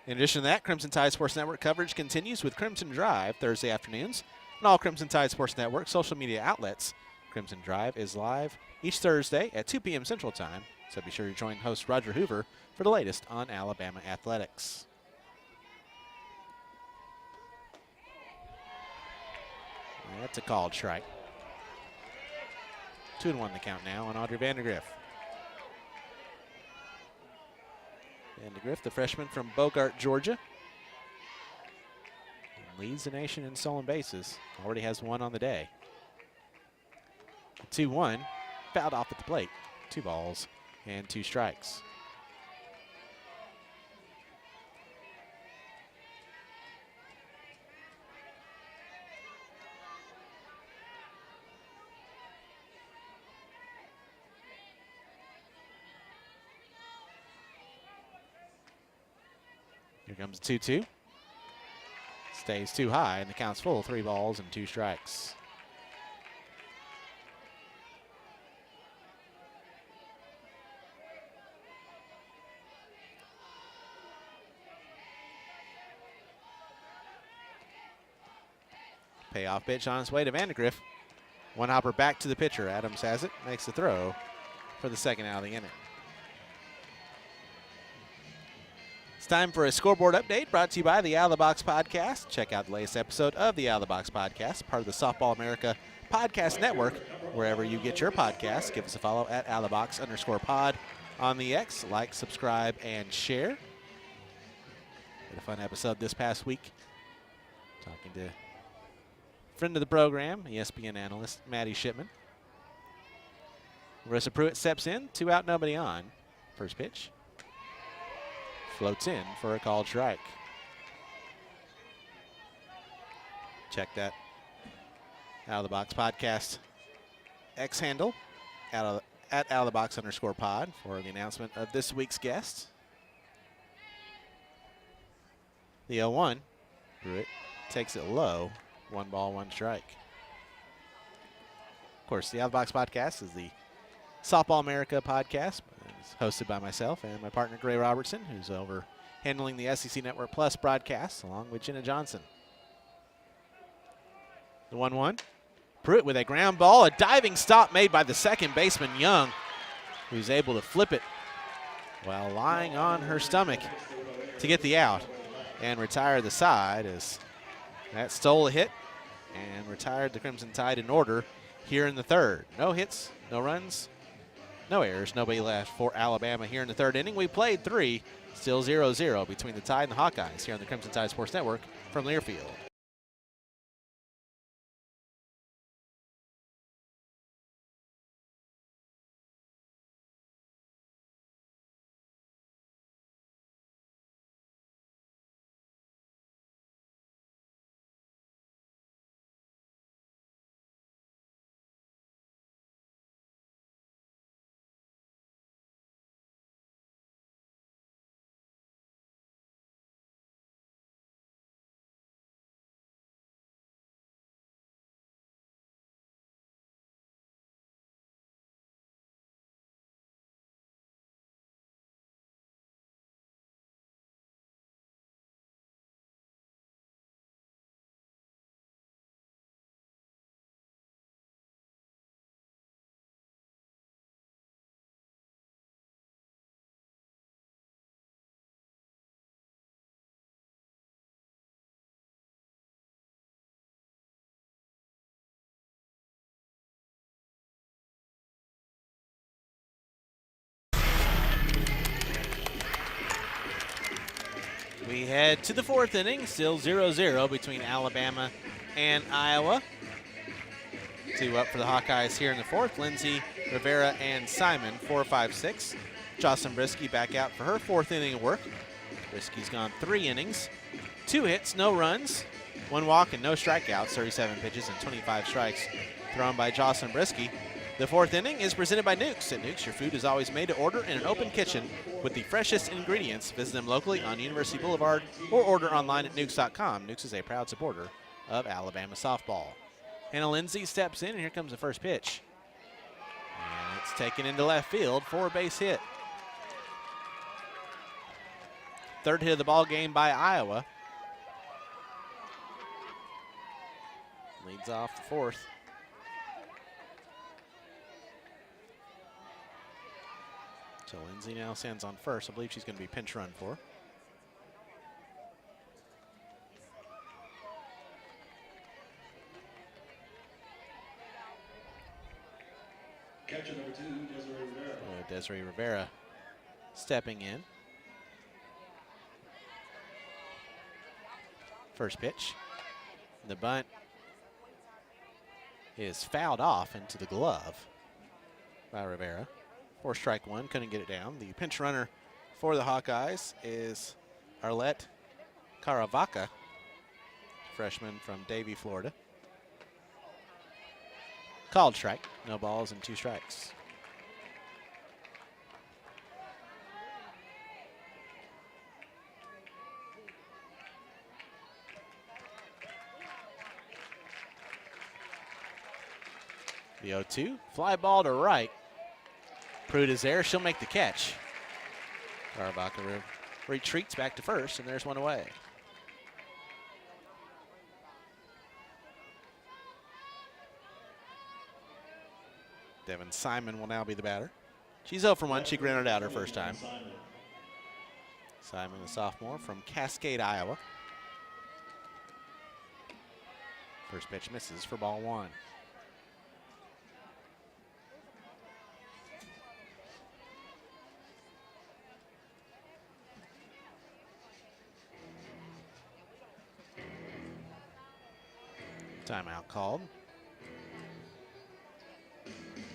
In addition to that, Crimson Tide Sports Network coverage continues with Crimson Drive Thursday afternoons on all Crimson Tide Sports Network social media outlets. Crimson Drive is live each Thursday at 2 p.m. Central Time, so be sure to join host Roger Hoover for the latest on Alabama athletics. That's a called strike. 2-1 the count now on Audrey Vandegrift. Vandegrift, the freshman from Bogart, Georgia, leads the nation in stolen bases. Already has 1 on the day. 2-1, fouled off at the plate. 2 balls and 2 strikes. Here comes 2-2. Stays too high, and the count's full. 3 balls and 2 strikes. Payoff pitch on its way to Vandegrift. One hopper back to the pitcher. Adams has it, makes the throw for the second out of the inning. It's time for a scoreboard update brought to you by the Out of the Box Podcast. Check out the latest episode of the Out of the Box Podcast, part of the Softball America Podcast Network. Wherever you get your podcasts, give us a follow at outofthebox_pod on the X. Like, subscribe, and share. Had a fun episode this past week. Talking to friend of the program, ESPN analyst Maddie Shipman. Marissa Pruitt steps in, 2 out, nobody on. First pitch. Floats in for a called strike. Check that Out of the Box Podcast X handle at Out of the Box_pod for the announcement of this week's guest. The 0-1. Pruitt takes it low. 1 ball, 1 strike. Of course, the Out of the Box Podcast is the Softball America podcast. It's hosted by myself and my partner, Gray Robertson, who's over handling the SEC Network Plus broadcasts, along with Jenna Johnson. The 1-1. Pruitt with a ground ball. A diving stop made by the second baseman, Young, who's able to flip it while lying on her stomach to get the out and retire the side, as that stole a hit and retired the Crimson Tide in order here in the third. No hits, no runs, no errors, nobody left for Alabama here in the third inning. We played 3, still 0-0 between the Tide and the Hawkeyes here on the Crimson Tide Sports Network from Learfield. We head to the fourth inning, still 0-0 between Alabama and Iowa. 2 up for the Hawkeyes here in the fourth. Lindsay, Rivera, and Simon, 4, 5, 6. Jocelyn Brisky back out for her 4th inning of work. Brisky's gone 3 innings, 2 hits, no runs, 1 walk, and no strikeouts. 37 pitches and 25 strikes thrown by Jocelyn Brisky. The 4th inning is presented by Nukes. At Nukes, your food is always made to order in an open kitchen with the freshest ingredients. Visit them locally on University Boulevard or order online at nukes.com. Nukes is a proud supporter of Alabama softball. Hannah Lindsay steps in, and here comes the first pitch. And it's taken into left field for a base hit. 3rd hit of the ball game by Iowa. Leads off the 4th. So Lindsay now stands on first. I believe she's going to be pinch run for.
Catcher number 2, Desiree Rivera.
Desiree Rivera stepping in. First pitch. The bunt is fouled off into the glove by Rivera. 4 strike 1, couldn't get it down. The pinch runner for the Hawkeyes is Arlette Caravaca, freshman from Davie, Florida. Called strike, no balls and 2 strikes. The 0-2, fly ball to right. Pruitt is there, she'll make the catch. Caravaca retreats back to first, and there's one away. Devin Simon will now be the batter. She's 0 for 1. She grounded out her first time. Simon, the sophomore from Cascade, Iowa. First pitch misses for ball 1. Timeout called.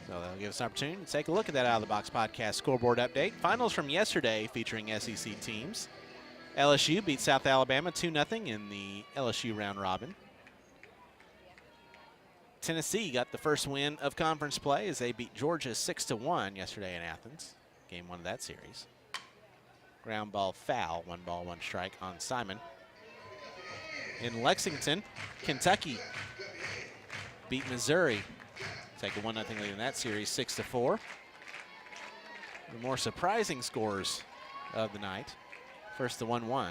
So that'll give us an opportunity to take a look at that Out of the Box podcast scoreboard update. Finals from yesterday featuring SEC teams. LSU beat South Alabama 2-0 in the LSU round robin. Tennessee got the first win of conference play as they beat Georgia 6-1 yesterday in Athens. Game 1 of that series. Ground ball foul, 1 ball, 1 strike on Simon. In Lexington, Kentucky beat Missouri. Take a 1-0 lead in that series, 6-4. The more surprising scores of the night. First, the 1-1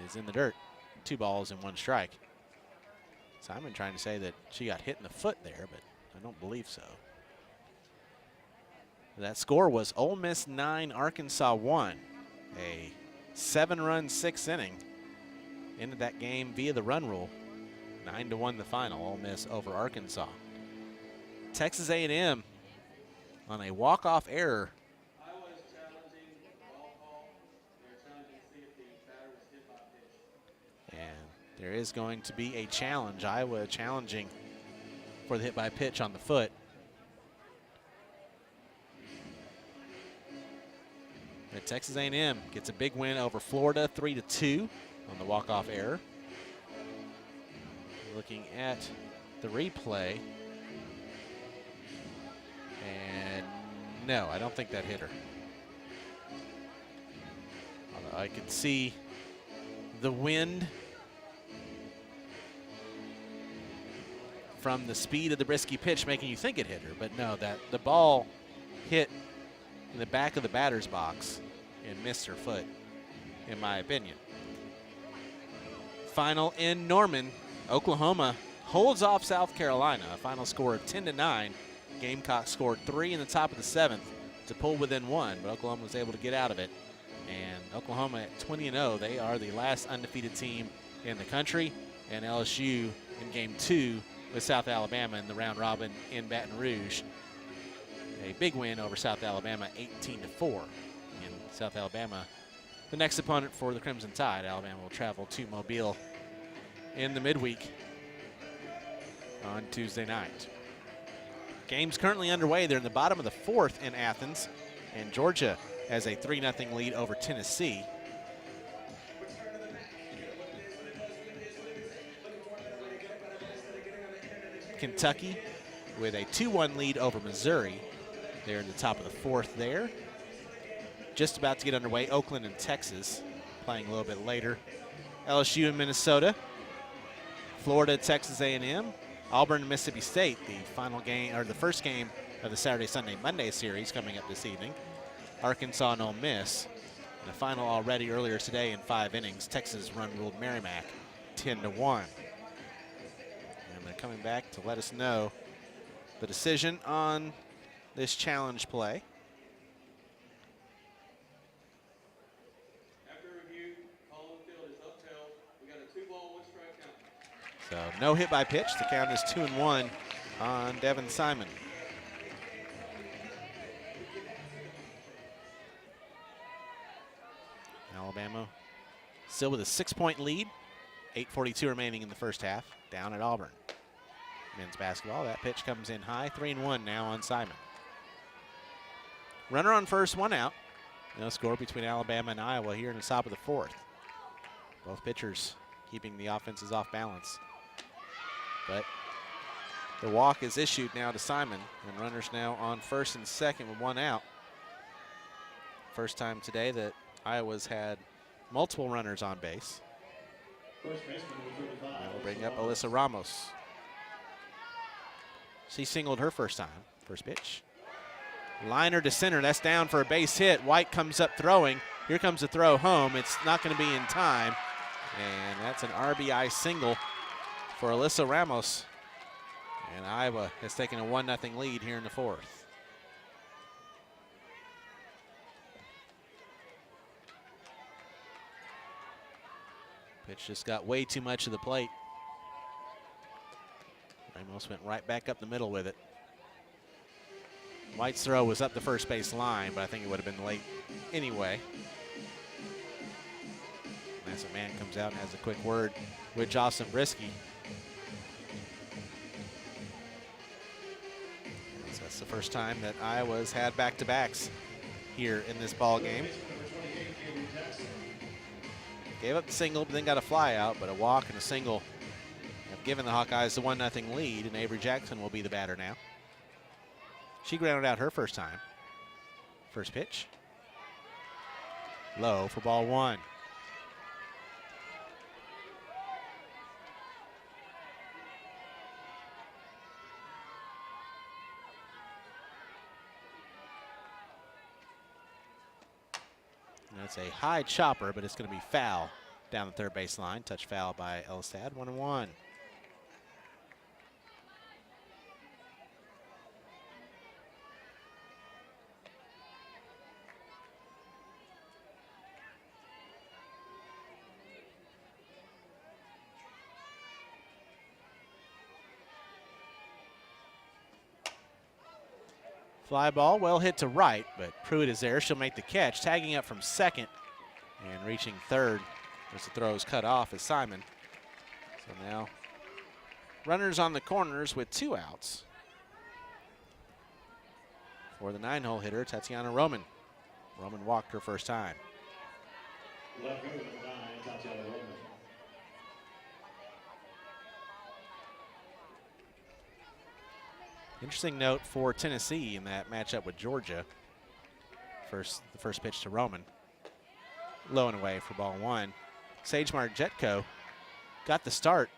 is in the dirt. 2 balls and 1 strike. Simon trying to say that she got hit in the foot there, but I don't believe so. That score was Ole Miss 9, Arkansas 1. A 7-run, 6th inning. Ended that game via the run rule. 9-1 the final, Ole Miss over Arkansas. Texas A&M on a walk-off error.
Iowa is challenging the ball call. They're challenging to see if the batter was hit by pitch.
And there is going to be a challenge. Iowa challenging for the hit by pitch on the foot. But Texas A&M gets a big win over Florida, 3-2 on the walk-off error. Looking at the replay, and no, I don't think that hit her. Although I could see the wind from the speed of the Brisky pitch making you think it hit her, but no, that the ball hit in the back of the batter's box and missed her foot, in my opinion. Final in Norman. Oklahoma holds off South Carolina. A final score of 10-9. Gamecocks scored 3 in the top of the 7th to pull within 1, but Oklahoma was able to get out of it. And Oklahoma at 20-0, they are the last undefeated team in the country. And LSU in game 2 with South Alabama in the round robin in Baton Rouge. A big win over South Alabama, 18-4. In South Alabama, the next opponent for the Crimson Tide. Alabama will travel to Mobile in the midweek on Tuesday night. Game's currently underway. They're in the bottom of the 4th in Athens, and Georgia has a 3-0 lead over Tennessee. Kentucky with a 2-1 lead over Missouri. They're in the top of the 4th there. Just about to get underway. Oakland and Texas playing a little bit later. LSU and Minnesota. Florida, Texas A&M, Auburn, and Mississippi State, the final game, or the first game of the Saturday, Sunday, Monday series coming up this evening. Arkansas and Ole Miss. And the final already earlier today in 5 innings. Texas run-ruled Merrimack 10-1. And they're coming back to let us know the decision on this challenge play. So no hit by pitch. The count is 2-1 on Devin Simon. Alabama still with a 6-point lead. 8:42 remaining in the first half. Down at Auburn. Men's basketball. That pitch comes in high. 3-1 now on Simon. Runner on first, 1 out. No score between Alabama and Iowa here in the top of the 4th. Both pitchers keeping the offenses off balance. But the walk is issued now to Simon, and runners now on first and second with 1 out. First time today that Iowa's had multiple runners on base.
First baseman, number 35.
We'll bring up Alyssa Ramos. She singled her first time. First pitch. Liner to center. That's down for a base hit. White comes up throwing. Here comes the throw home. It's not going to be in time. And that's an RBI single for Alyssa Ramos. And Iowa has taken a 1-0 lead here in the fourth. Pitch just got way too much of the plate. Ramos went right back up the middle with it. White's throw was up the first base line, but I think it would have been late anyway. As a man comes out and has a quick word with Jocelyn Brisky. So that's the first time that Iowa's had back-to-backs here in this ball game. Gave up the single, but then got a fly out, but a walk and a single have given the Hawkeyes the 1-0 lead, and Avery Jackson will be the batter now. She grounded out her first time. First pitch. Low for ball one. That's a high chopper, but it's going to be foul down the third base line. Touch foul by Elstad, 1-1. Fly ball, well hit to right, but Pruitt is there. She'll make the catch, tagging up from second and reaching third as the throw is cut off as Simon. So now runners on the corners with 2 outs for the 9-hole hitter, Tatiana Roman. Roman walked her first time.
Left fielder, number 9, Tatiana Roman.
Interesting note for Tennessee in that matchup with Georgia. The first pitch to Roman. Low and away for ball one. Sage Margetko got the start.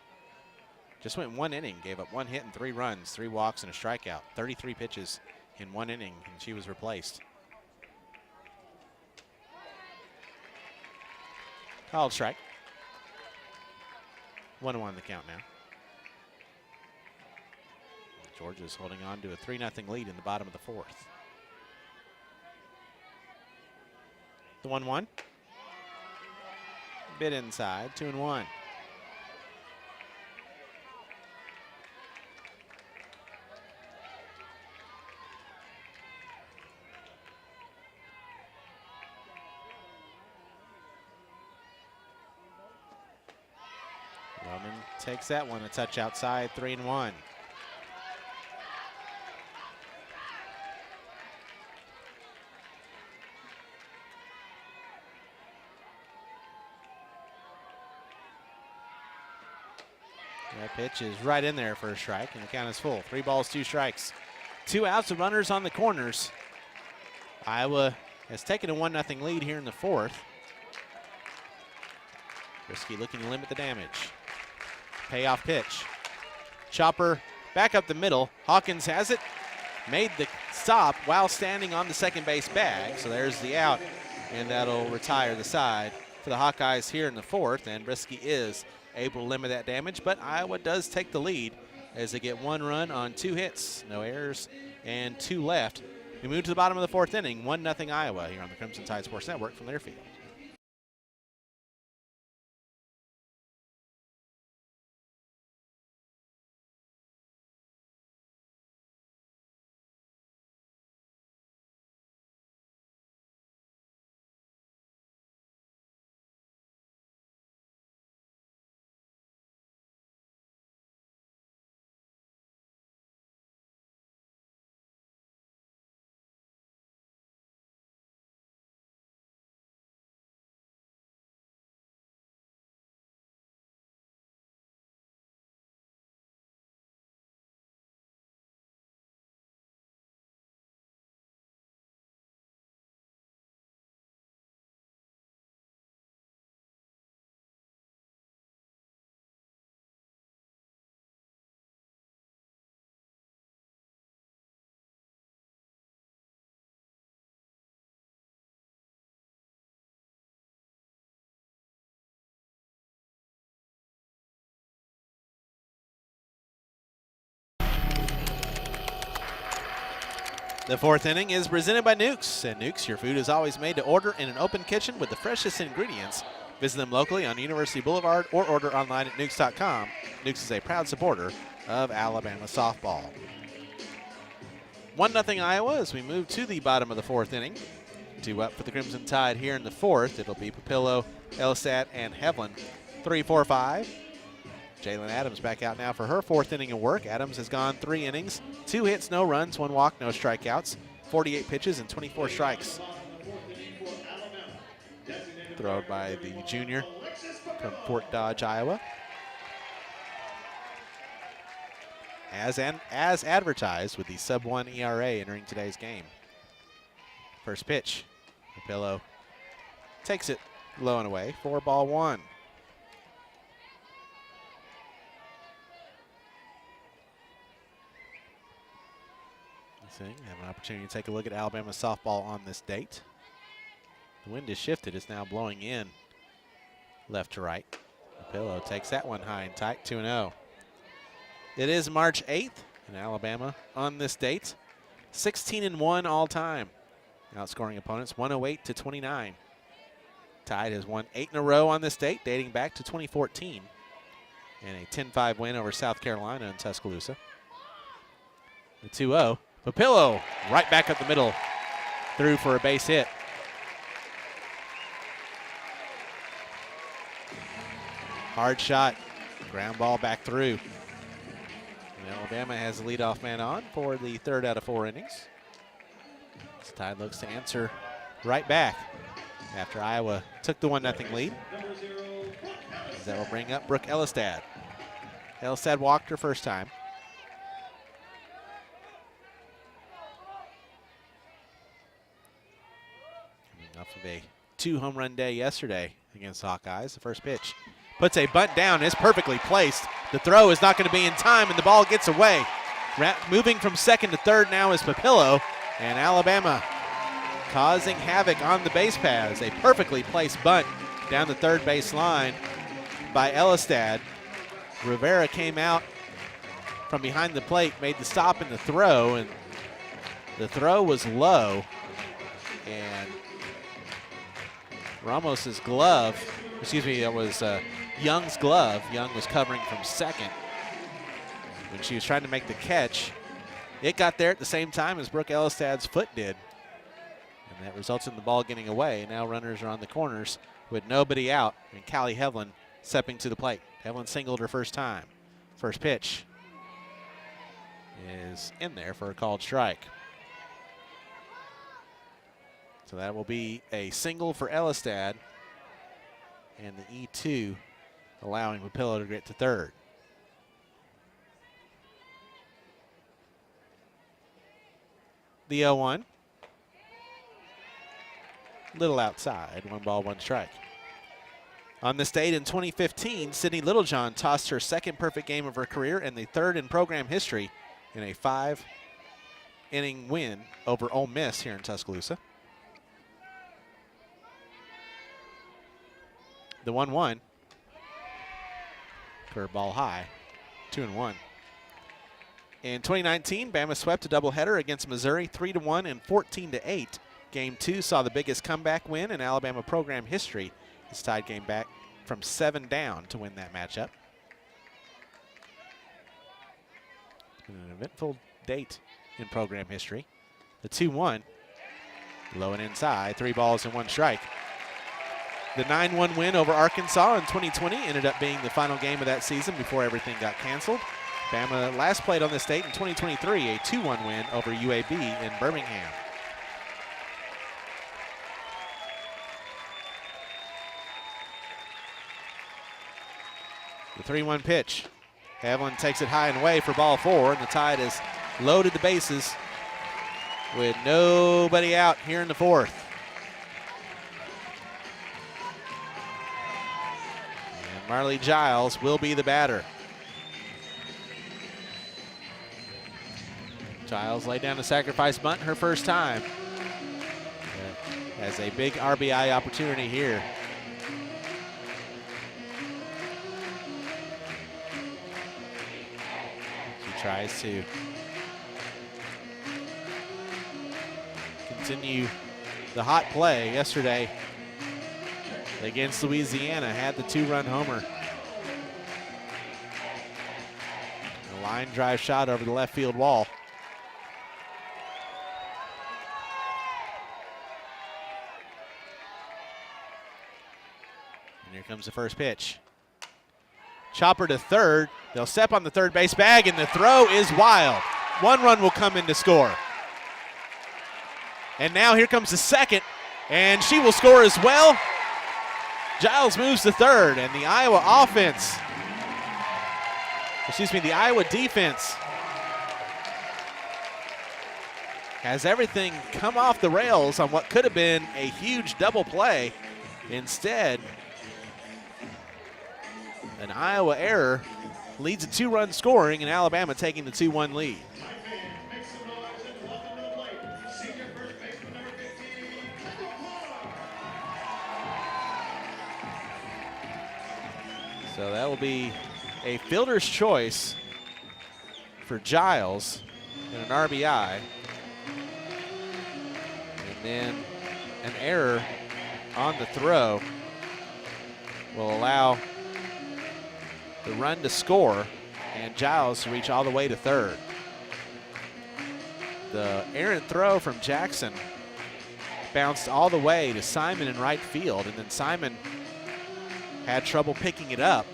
Just went 1 inning, gave up 1 hit and 3 runs, 3 walks and a strikeout. 33 pitches in 1 inning, and she was replaced. Called strike. 1-1 the count now. Georgia's holding on to a 3-0 lead in the bottom of the fourth. The 1-1. Bit inside, 2-1. Roman takes that one, a touch outside, 3-1. That pitch is right in there for a strike, and the count is full. 3 balls, 2 strikes. 2 outs and runners on the corners. Iowa has taken a 1-0 lead here in the fourth. Brisky looking to limit the damage. Payoff pitch. Chopper back up the middle. Hawkins has it. Made the stop while standing on the second base bag. So there's the out, and that'll retire the side for the Hawkeyes here in the fourth. And Brisky is able to limit that damage, but Iowa does take the lead as they get 1 run on 2 hits, no errors, and 2 left. We move to the bottom of the fourth inning, 1-0 Iowa here on the Crimson Tide Sports Network from their field. The fourth inning is presented by Nukes. And Nukes, your food is always made to order in an open kitchen with the freshest ingredients. Visit them locally on University Boulevard or order online at nukes.com. Nukes is a proud supporter of Alabama softball. 1-0 Iowa as we move to the bottom of the fourth inning. 2 up for the Crimson Tide here in the fourth. It'll be Papillo, Elstad, and Hevlin. 3, 4, 5. Jalen Adams back out now for her fourth inning of work. Adams has gone 3 innings, 2 hits, no runs, 1 walk, no strikeouts, 48 pitches, and 24 strikes. Thrown by the junior from Fort Dodge, Iowa. As advertised with the sub-1 ERA entering today's game. First pitch, Papillo takes it low and away, 4-1. Have an opportunity to take a look at Alabama softball on this date. The wind has shifted. It's now blowing in left to right. Papillo takes that one high and tight, 2-0. It is March 8th in Alabama on this date. 16-1 all time. Outscoring opponents 108-29. Tide has won 8 in a row on this date, dating back to 2014. And a 10-5 win over South Carolina in Tuscaloosa. The 2-0. Papillo right back up the middle, through for a base hit. Hard shot, ground ball back through. And Alabama has the leadoff man on for the 3rd out of 4 innings. This Tide looks to answer right back after Iowa took the 1-0 lead. That will bring up Brooke Elstad. Elstad walked her first time. Off of a 2-home run day yesterday against Hawkeyes. The first pitch puts a bunt down. It's perfectly placed. The throw is not going to be in time, and the ball gets away. Moving from second to third now is Papillo, and Alabama causing havoc on the base paths. A perfectly placed bunt down the third base line by Elstad. Rivera came out from behind the plate, made the stop in the throw, and the throw was low, and Ramos's glove, excuse me, it was Young's glove. Young was covering from second when she was trying to make the catch. It got there at the same time as Brooke Elstad's foot did. And that results in the ball getting away. Now runners are on the corners with nobody out, and Callie Hevlin stepping to the plate. Hevlin singled her first time. First pitch is in there for a called strike. So that will be a single for Elstad, and the E2 allowing Papillo to get to third. The 0-1. Little outside, 1 ball, 1 strike. On this date in 2015, Sydney Littlejohn tossed her 2nd perfect game of her career and the 3rd in program history in a 5-inning win over Ole Miss here in Tuscaloosa. The 1-1. Curveball high, 2-1. In 2019, Bama swept a doubleheader against Missouri 3-1 and 14-8. Game 2 saw the biggest comeback win in Alabama program history. This Tide came back from 7 down to win that matchup. An eventful date in program history. The 2-1, low and inside, 3 balls and 1 strike. The 9-1 win over Arkansas in 2020 ended up being the final game of that season before everything got canceled. Bama last played on this date in 2023, a 2-1 win over UAB in Birmingham. The 3-1 pitch. Hevlin takes it high and away for ball 4, and the Tide has loaded the bases with nobody out here in the 4th. Marley Giles will be the batter. Giles laid down a sacrifice bunt her first time. Has a big RBI opportunity here. She tries to continue the hot play yesterday against Louisiana, had the 2-run homer. A line drive shot over the left field wall. And here comes the first pitch. Chopper to third. They'll step on the third base bag, and the throw is wild. 1 run will come in to score. And now here comes the second, and she will score as well. Giles moves to third, and the Iowa defense has everything come off the rails on what could have been a huge double play. Instead, an Iowa error leads to 2-run scoring, and Alabama taking the 2-1 lead. So that will be a fielder's choice for Giles and an RBI. And then an error on the throw will allow the run to score and Giles to reach all the way to third. The errant throw from Jackson bounced all the way to Simon in right field, and then Simon had trouble picking it up.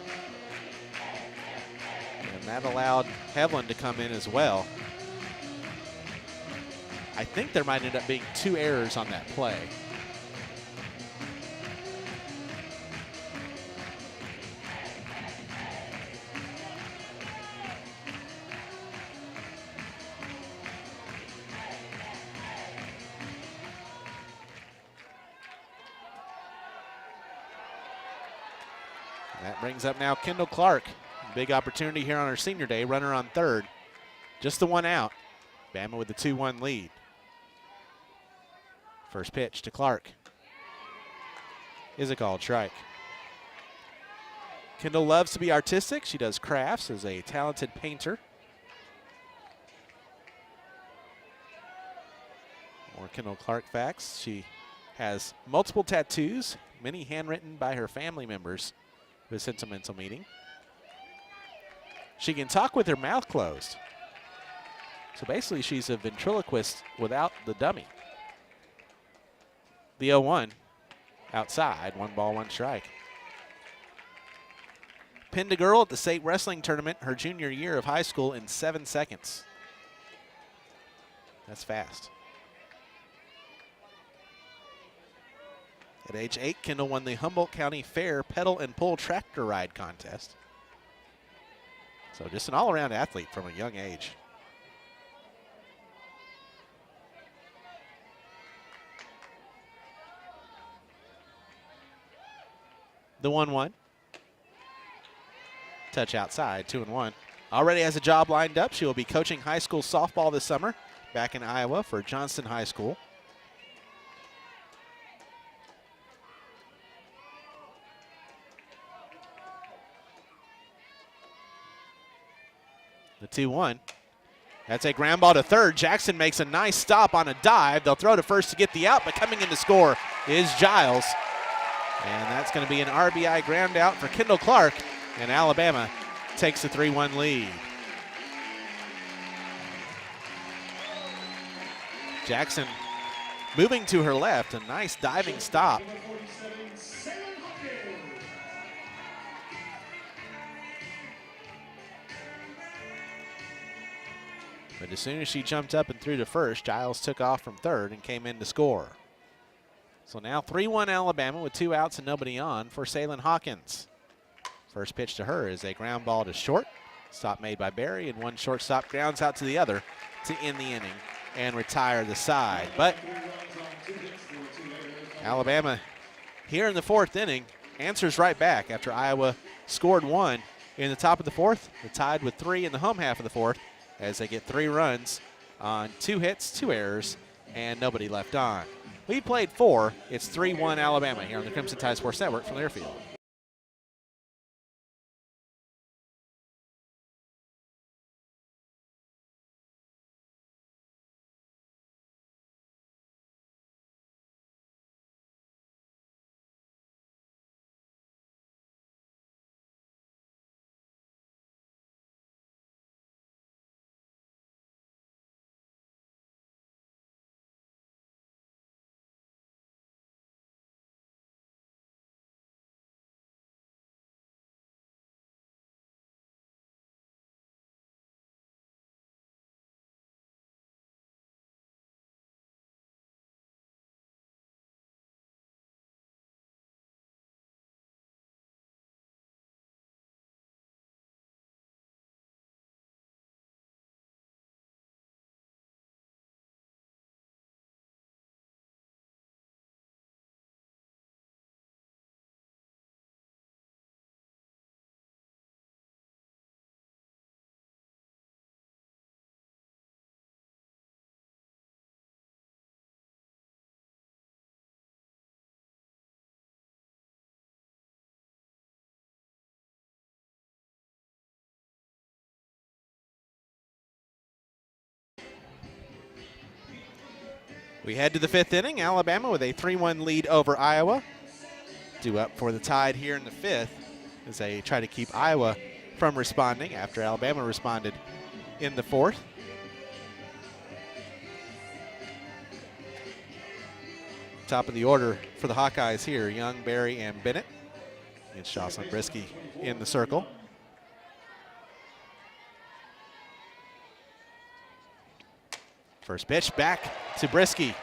And that allowed Hevlin to come in as well. I think there might end up being 2 errors on that play. That brings up now Kendall Clark. Big opportunity here on her senior day. Runner on third. Just the 1 out. Bama with the 2-1 lead. First pitch to Clark is a called strike. Kendall loves to be artistic. She does crafts as a talented painter. More Kendall Clark facts. She has multiple tattoos, many handwritten by her family members. The sentimental meeting. She can talk with her mouth closed. So basically she's a ventriloquist without the dummy. The 0-1 outside, 1 ball, 1 strike. Pinned a girl at the state wrestling tournament her junior year of high school in 7 seconds. That's fast. At age 8, Kendall won the Humboldt County Fair pedal and pull tractor ride contest. So just an all-around athlete from a young age. The 1-1. Touch outside, 2-1. Already has a job lined up. She will be coaching high school softball this summer back in Iowa for Johnston High School. The 2-1. That's a ground ball to third. Jackson makes a nice stop on a dive. They'll throw to first to get the out, but coming in to score is Giles. And that's going to be an RBI ground out for Kendall Clark, and Alabama takes the 3-1 lead. Jackson moving to her left, a nice diving stop. But as soon as she jumped up and threw to first, Giles took off from third and came in to score. So now 3-1 Alabama with 2 outs and nobody on for Salen Hawkins. First pitch to her is a ground ball to short. Stop made by Barry, and 1 shortstop grounds out to the other to end the inning and retire the side. But Alabama here in the 4th inning answers right back after Iowa scored 1 in the top of the 4th. They're tied with 3 in the home half of the 4th as they get 3 runs on 2 hits, 2 errors, and nobody left on. We played 4. It's 3-1 Alabama here on the Crimson Tide Sports Network from Learfield. We head to the 5th inning. Alabama with a 3-1 lead over Iowa. Due up for the Tide here in the 5th as they try to keep Iowa from responding after Alabama responded in the 4th. Top of the order for the Hawkeyes here, Young, Berry, and Bennett. Against Jocelyn Brisky in the circle. First pitch back to Brisky.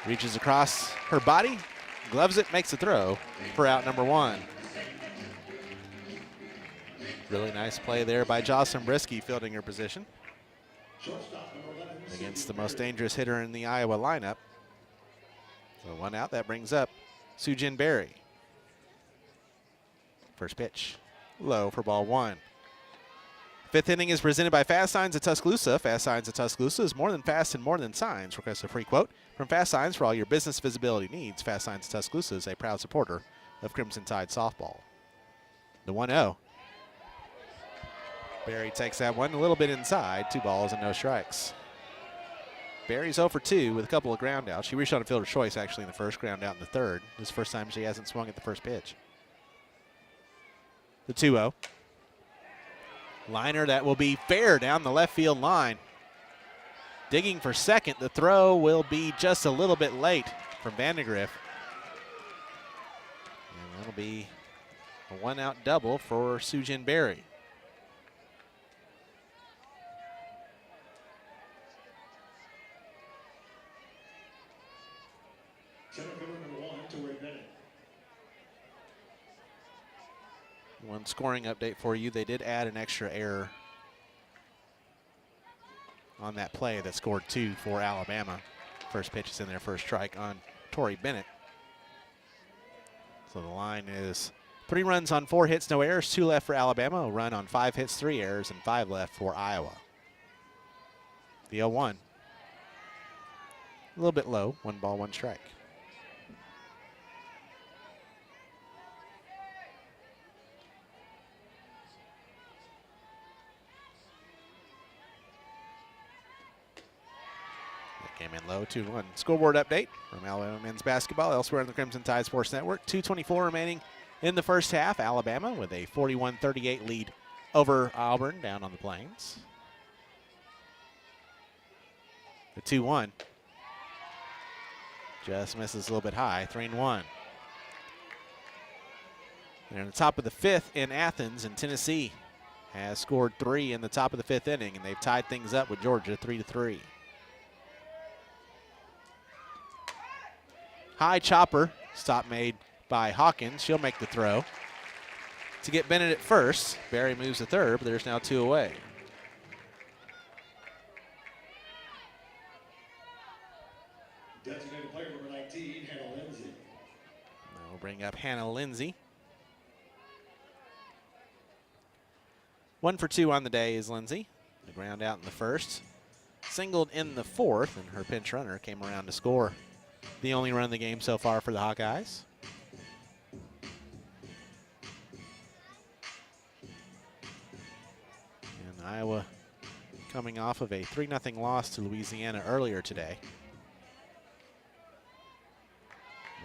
Reaches across her body, gloves it, makes a throw for out number 1. Really nice play there by Jocelyn Brisky, fielding her position against the most dangerous hitter in the Iowa lineup. So 1 out, that brings up Sujin Berry. First pitch, low for ball 1. 5th inning is presented by Fast Signs of Tuscaloosa. Fast Signs of Tuscaloosa is more than fast and more than signs. Request a free quote from Fast Signs for all your business visibility needs. Fast Signs of Tuscaloosa is a proud supporter of Crimson Tide softball. The 1-0. Berry takes that one a little bit inside. 2 balls and no strikes. Berry's 0 for 2 with a couple of ground outs. She reached on a fielder's choice actually in the first, ground out in the 3rd. This is the first time she hasn't swung at the first pitch. The 2-0. Liner that will be fair down the left field line. Digging for second. The throw will be just a little bit late from Vandegrift. And that'll be a 1-out double for Sujin Berry.
Center fielder number 1, Tori Bennett.
One scoring update for you. They did add an extra error on that play that scored 2 for Alabama. First pitch is in there, first strike on Tori Bennett. So the line is 3 runs on 4 hits, no errors, 2 left for Alabama. A run on 5 hits, 3 errors, and 5 left for Iowa. The 0-1. A little bit low, 1 ball, 1 strike. Came in low, 2-1. Scoreboard update from Alabama men's basketball elsewhere on the Crimson Tide Sports Network. 2:24 remaining in the first half. Alabama with a 41-38 lead over Auburn down on the Plains. The 2-1 just misses a little bit high, 3-1. They're in the top of the 5th in Athens, and Tennessee has scored 3 in the top of the 5th inning, and they've tied things up with Georgia 3-3. High chopper, stop made by Hawkins. She'll make the throw to get Bennett at first. Berry moves to 3rd, but there's now 2 away.
Designated player number 19, Hannah Lindsay.
We'll bring up Hannah Lindsay. 1 for 2 on the day is Lindsay. The ground out in the 1st. Singled in the 4th, and her pinch runner came around to score the only run of the game so far for the Hawkeyes. And Iowa coming off of a 3-0 loss to Louisiana earlier today.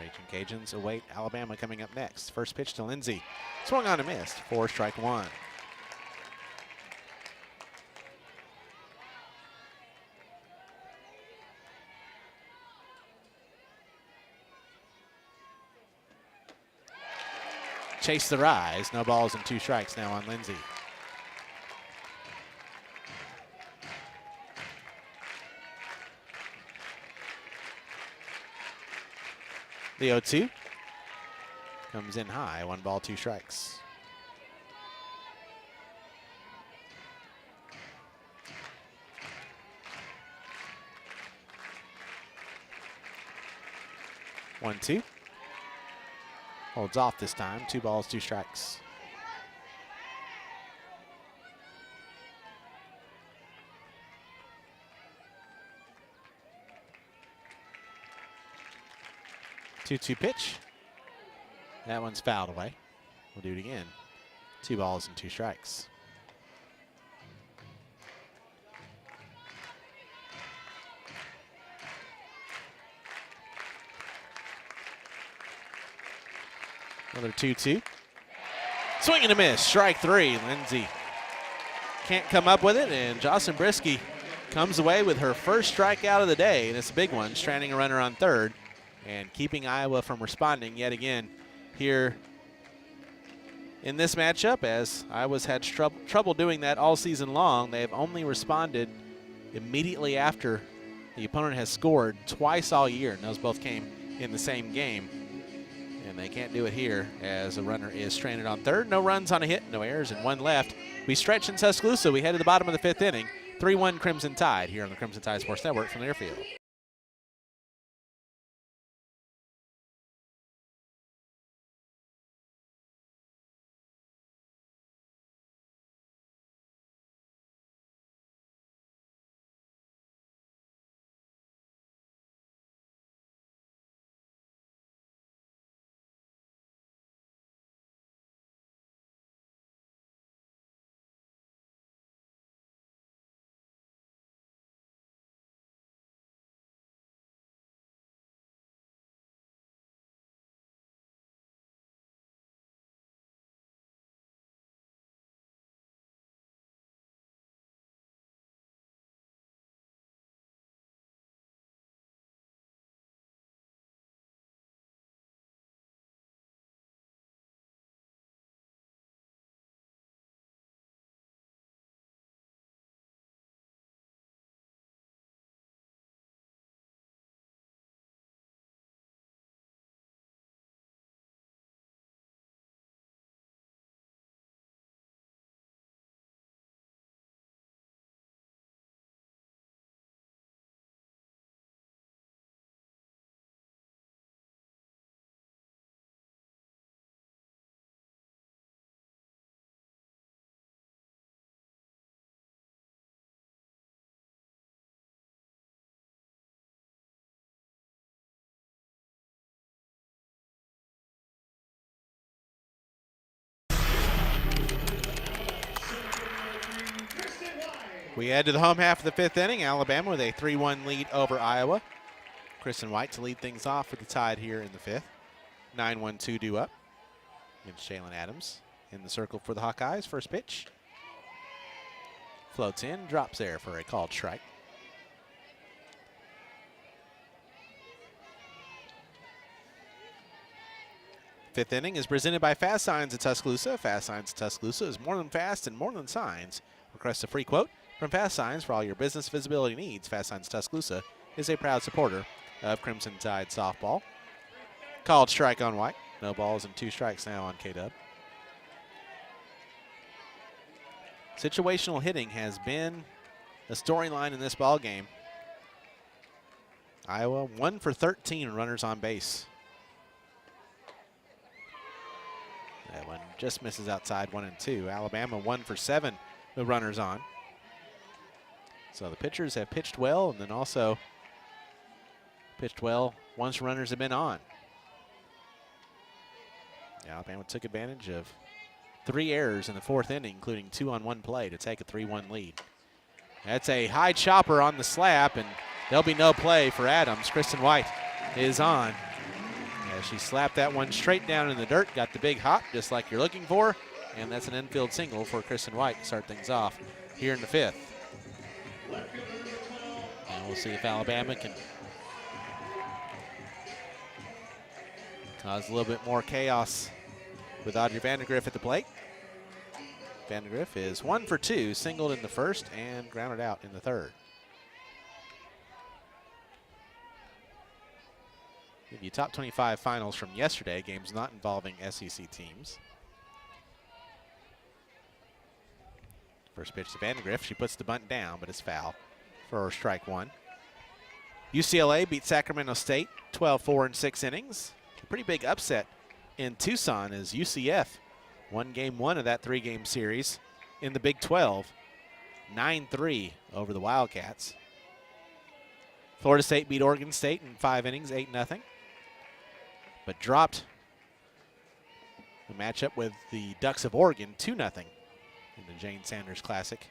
Raging Cajuns await Alabama coming up next. First pitch to Lindsay. Swung on and missed. 4 strike 1. Chase the rise. No balls and 2 strikes now on Lindsay. The 0-2 comes in high. 1 ball, 2 strikes. One, 2. Holds off this time. 2 balls, 2 strikes. Two-two pitch. That one's fouled away. We'll do it again. 2 balls and 2 strikes. Another 2-2. Swing and a miss. Strike 3. Lindsay can't come up with it, and Jocelyn Brisky comes away with her first strikeout of the day, and it's a big one, stranding a runner on third and keeping Iowa from responding yet again here in this matchup, as Iowa's had trouble doing that all season long. They have only responded immediately after the opponent has scored twice all year, and those both came in the same game. And they can't do it here as a runner is stranded on third. No runs on a hit, no errors, and one left. We stretch in Tuscaloosa. We head to the bottom of the fifth inning. 3-1 Crimson Tide here on the Crimson Tide Sports Network from the airfield. We head to the home half of the fifth inning. Alabama with a 3-1 lead over Iowa. Kristen White to lead things off for the Tide here in the fifth. 9-1-2 due up against Jalen Adams in the circle for the Hawkeyes. First pitch. Floats in, drops there for a called strike. Fifth inning is presented by Fast Signs of Tuscaloosa. Fast Signs of Tuscaloosa is more than fast and more than signs. Request a free quote from Fast Signs for all your business visibility needs. Fast Signs Tuscaloosa is a proud supporter of Crimson Tide softball. Called strike on White. No balls and 2 strikes now on K-Dub. Situational hitting has been a storyline in this ball game. Iowa 1 for 13 runners on base. That one just misses outside 1 and 2. Alabama 1 for 7 with runners on. So the pitchers have pitched well and then also pitched well once runners have been on. Alabama took advantage of 3 errors in the fourth inning, including 2 on 1 play to take a 3-1 lead. That's a high chopper on the slap, and there'll be no play for Adams. Kristen White is on. As she slapped that one straight down in the dirt, got the big hop just like you're looking for, and that's an infield single for Kristen White to start things off here in the fifth. And we'll see if Alabama can cause a little bit more chaos with Audrey Vandergriff at the plate. Vandergriff is 1 for 2, singled in the first and grounded out in the third. Give you top 25 finals from yesterday, games not involving SEC teams. First pitch to Vandergriff. She puts the bunt down, but it's foul for strike 1. UCLA beat Sacramento State 12-4 in 6 innings. A pretty big upset in Tucson as UCF won game 1 of that 3-game series in the Big 12, 9-3 over the Wildcats. Florida State beat Oregon State in 5 innings, 8-0, but dropped the matchup with the Ducks of Oregon 2-0 in the Jane Sanders Classic.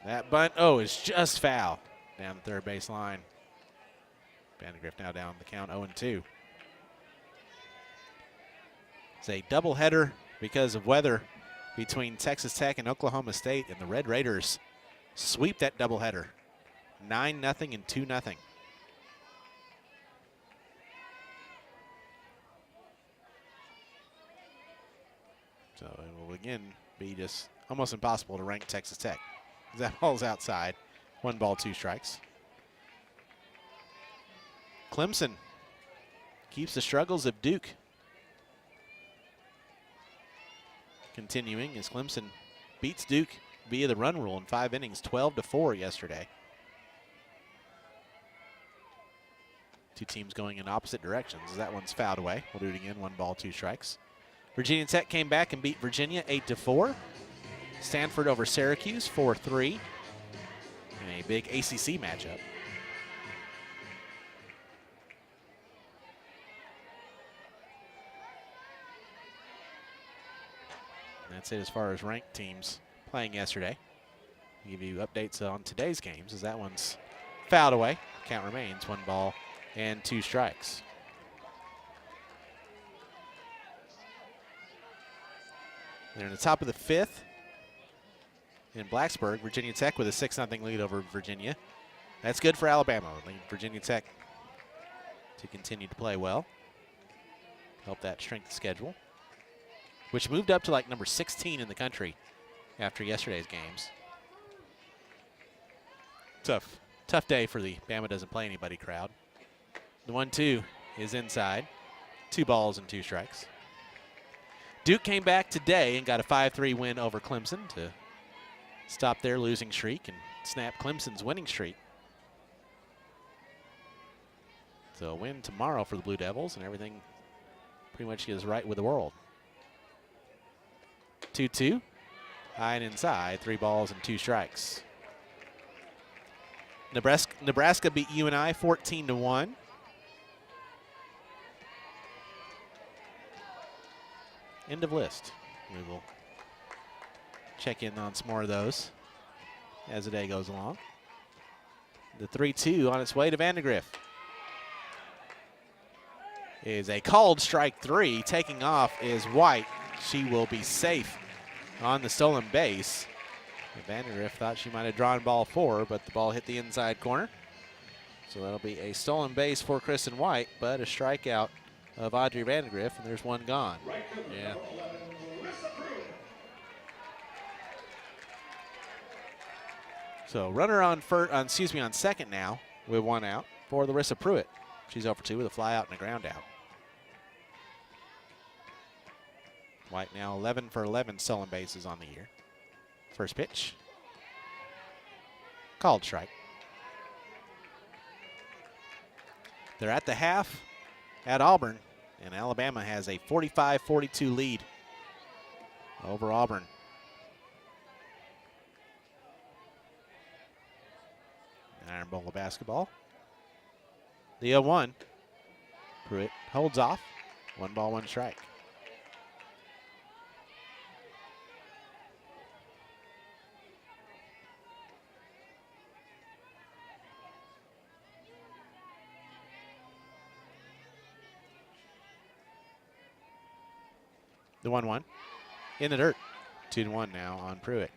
That bunt, is just foul down the third base line. Vandergriff now down the count 0-2. It's a doubleheader because of weather between Texas Tech and Oklahoma State, and the Red Raiders sweep that doubleheader, 9-0 and 2-0. So it will again be just almost impossible to rank Texas Tech. That ball's outside. 1 ball, 2 strikes. Clemson keeps the struggles of Duke continuing as Clemson beats Duke via the run rule in 5 innings, 12-4 yesterday. Two teams going in opposite directions. That one's fouled away. We'll do it again. 1 ball, 2 strikes. Virginia Tech came back and beat Virginia 8-4. Stanford over Syracuse 4-3 in a big ACC matchup. And that's it as far as ranked teams playing yesterday. I'll give you updates on today's games as that one's fouled away. Count remains 1 ball and 2 strikes. They're in the top of the 5th in Blacksburg. Virginia Tech with a 6-0 lead over Virginia. That's good for Alabama. Virginia Tech to continue to play well. Help that strength schedule, which moved up to like number 16 in the country after yesterday's games. Tough day for the Bama doesn't play anybody crowd. The 1-2 is inside. 2 balls and 2 strikes. Duke came back today and got a 5-3 win over Clemson to stop their losing streak and snap Clemson's winning streak. So a win tomorrow for the Blue Devils, and everything pretty much is right with the world. 2-2, high and inside, 3 balls and 2 strikes. Nebraska beat UNI 14-1. End of list. We will check in on some more of those as the day goes along. The 3-2 on its way to Vandegrift is a called strike 3. Taking off is White. She will be safe on the stolen base. Vandegrift thought she might have drawn ball 4, but the ball hit the inside corner. So that'll be a stolen base for Kristen White, but a strikeout of Audrey Vandegrift, and there's 1 gone. Yeah. So runner on second now with 1 out for Larissa Pruitt. She's 0-for-2 with a fly out and a ground out. White now 11 for 11 stolen bases on the year. First pitch. Called strike. They're at the half at Auburn, and Alabama has a 45-42 lead over Auburn. Iron Bowl of basketball. The 0-1. Pruitt holds off. 1 ball, 1 strike. The 1-1 in the dirt. 2-1 now on Pruitt.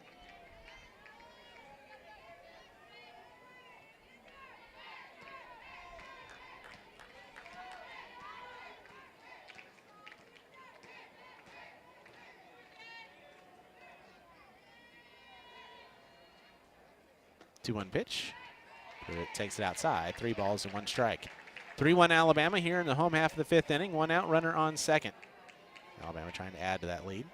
Two-one pitch. Pruitt takes it outside. 3 balls and 1 strike. 3-1 Alabama here in the home half of the 5th inning. 1 out, runner on second. Alabama trying to add to that lead.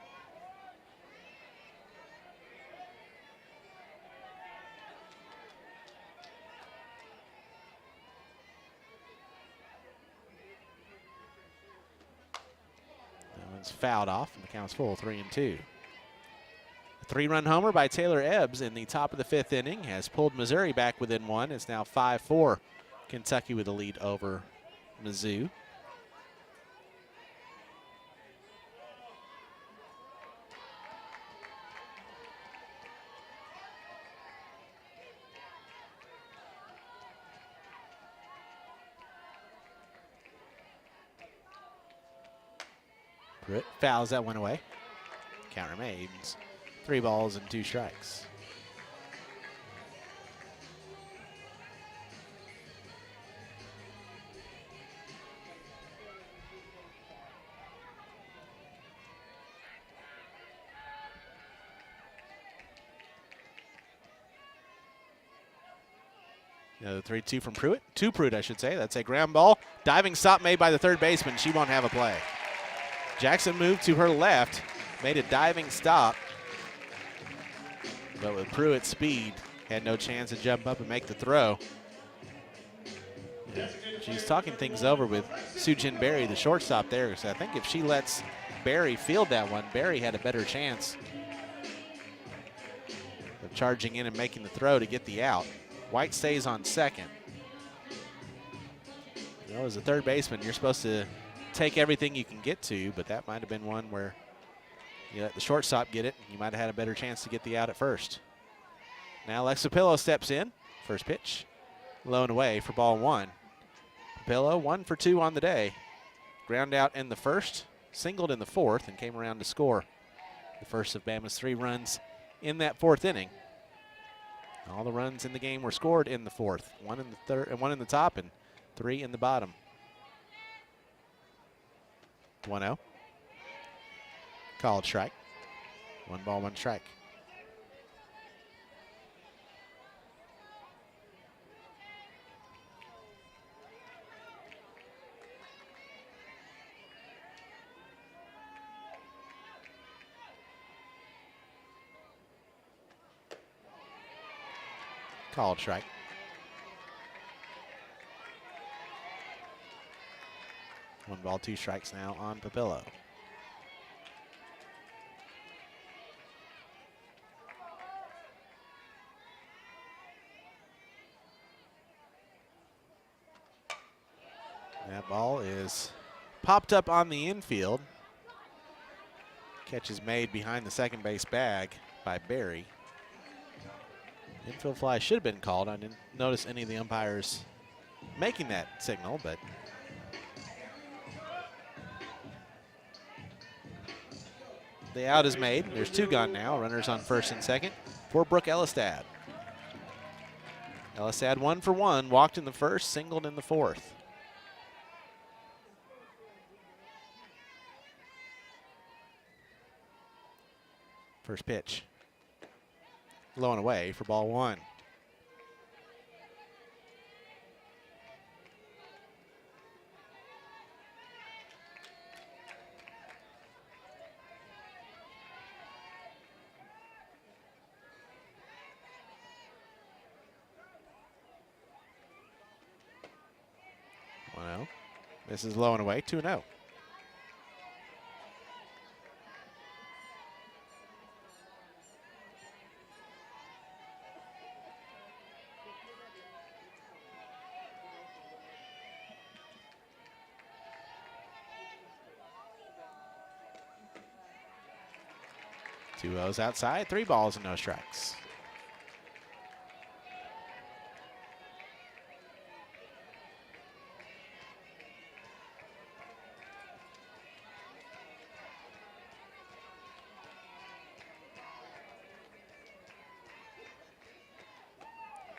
That one's fouled off, and the count's full, 3-2. A 3-run homer by Taylor Ebbs in the top of the 5th inning has pulled Missouri back within 1. It's now 5-4. Kentucky with the lead over Mizzou. Pruitt fouls that one away. Count remains 3 balls and 2 strikes. The 3-2 from Pruitt. To Pruitt, I should say. That's a ground ball. Diving stop made by the third baseman. She won't have a play. Jackson moved to her left, made a diving stop, but with Pruitt's speed, had no chance to jump up and make the throw. Yeah, she's talking things over with Sujin Berry, the shortstop there. So I think if she lets Berry field that one, Berry had a better chance of charging in and making the throw to get the out. White stays on second. You know, as a third baseman, you're supposed to take everything you can get to, but that might have been one where you let the shortstop get it. You might have had a better chance to get the out at first. Now Alexa Pillow steps in. First pitch, low and away for ball 1. Pillow 1 for 2 on the day. Ground out in the first, singled in the fourth, and came around to score the first of Bama's 3 runs in that 4th inning. All the runs in the game were scored in the 4th. 1 in the third, and 1 in the top, and 3 in the bottom. 1-0. Called strike. 1 ball, 1 strike. Called strike. One ball, 2 strikes now on Papillo. That ball is popped up on the infield. Catch is made behind the second base bag by Berry. Infield fly should have been called. I didn't notice any of the umpires making that signal, but the out is made. There's 2 gone now. Runners on first and second for Brooke Elistad. Elistad 1 for 1, walked in the first, singled in the 4th. First pitch. Low and away for ball 1. This is low and away, 2-0. Two O's outside, 3 balls and no strikes.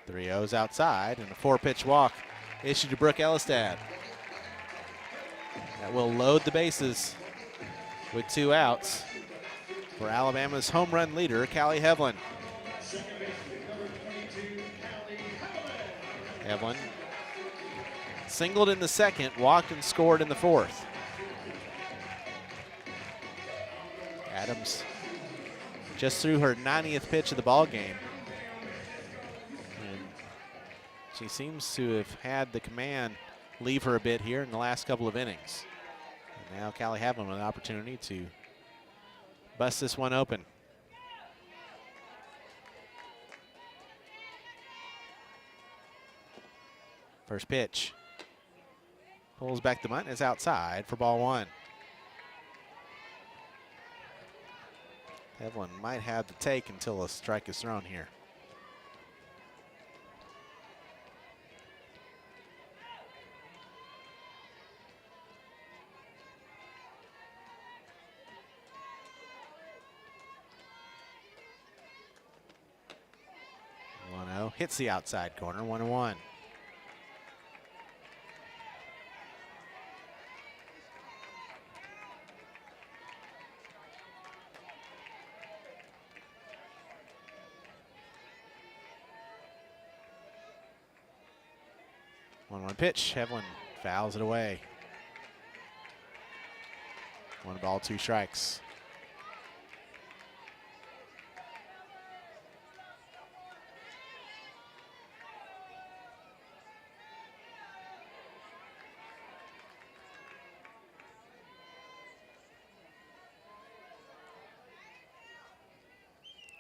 Three O's outside and a 4-pitch walk issued to Brooke Elistad. That will load the bases with 2 outs for Alabama's home run leader, Callie Hevlin. Hevlin singled in the second, walked and scored in the 4th. Adams just threw her 90th pitch of the ball game. She seems to have had the command leave her a bit here in the last couple of innings. And now Callie Hevlin with an opportunity to bust this one open. First pitch. Pulls back the bunt, is outside for ball 1. Hevlin might have the take until a strike is thrown here. hits the outside corner, 1-1. One pitch. Hevlin fouls it away. 1 ball, 2 strikes.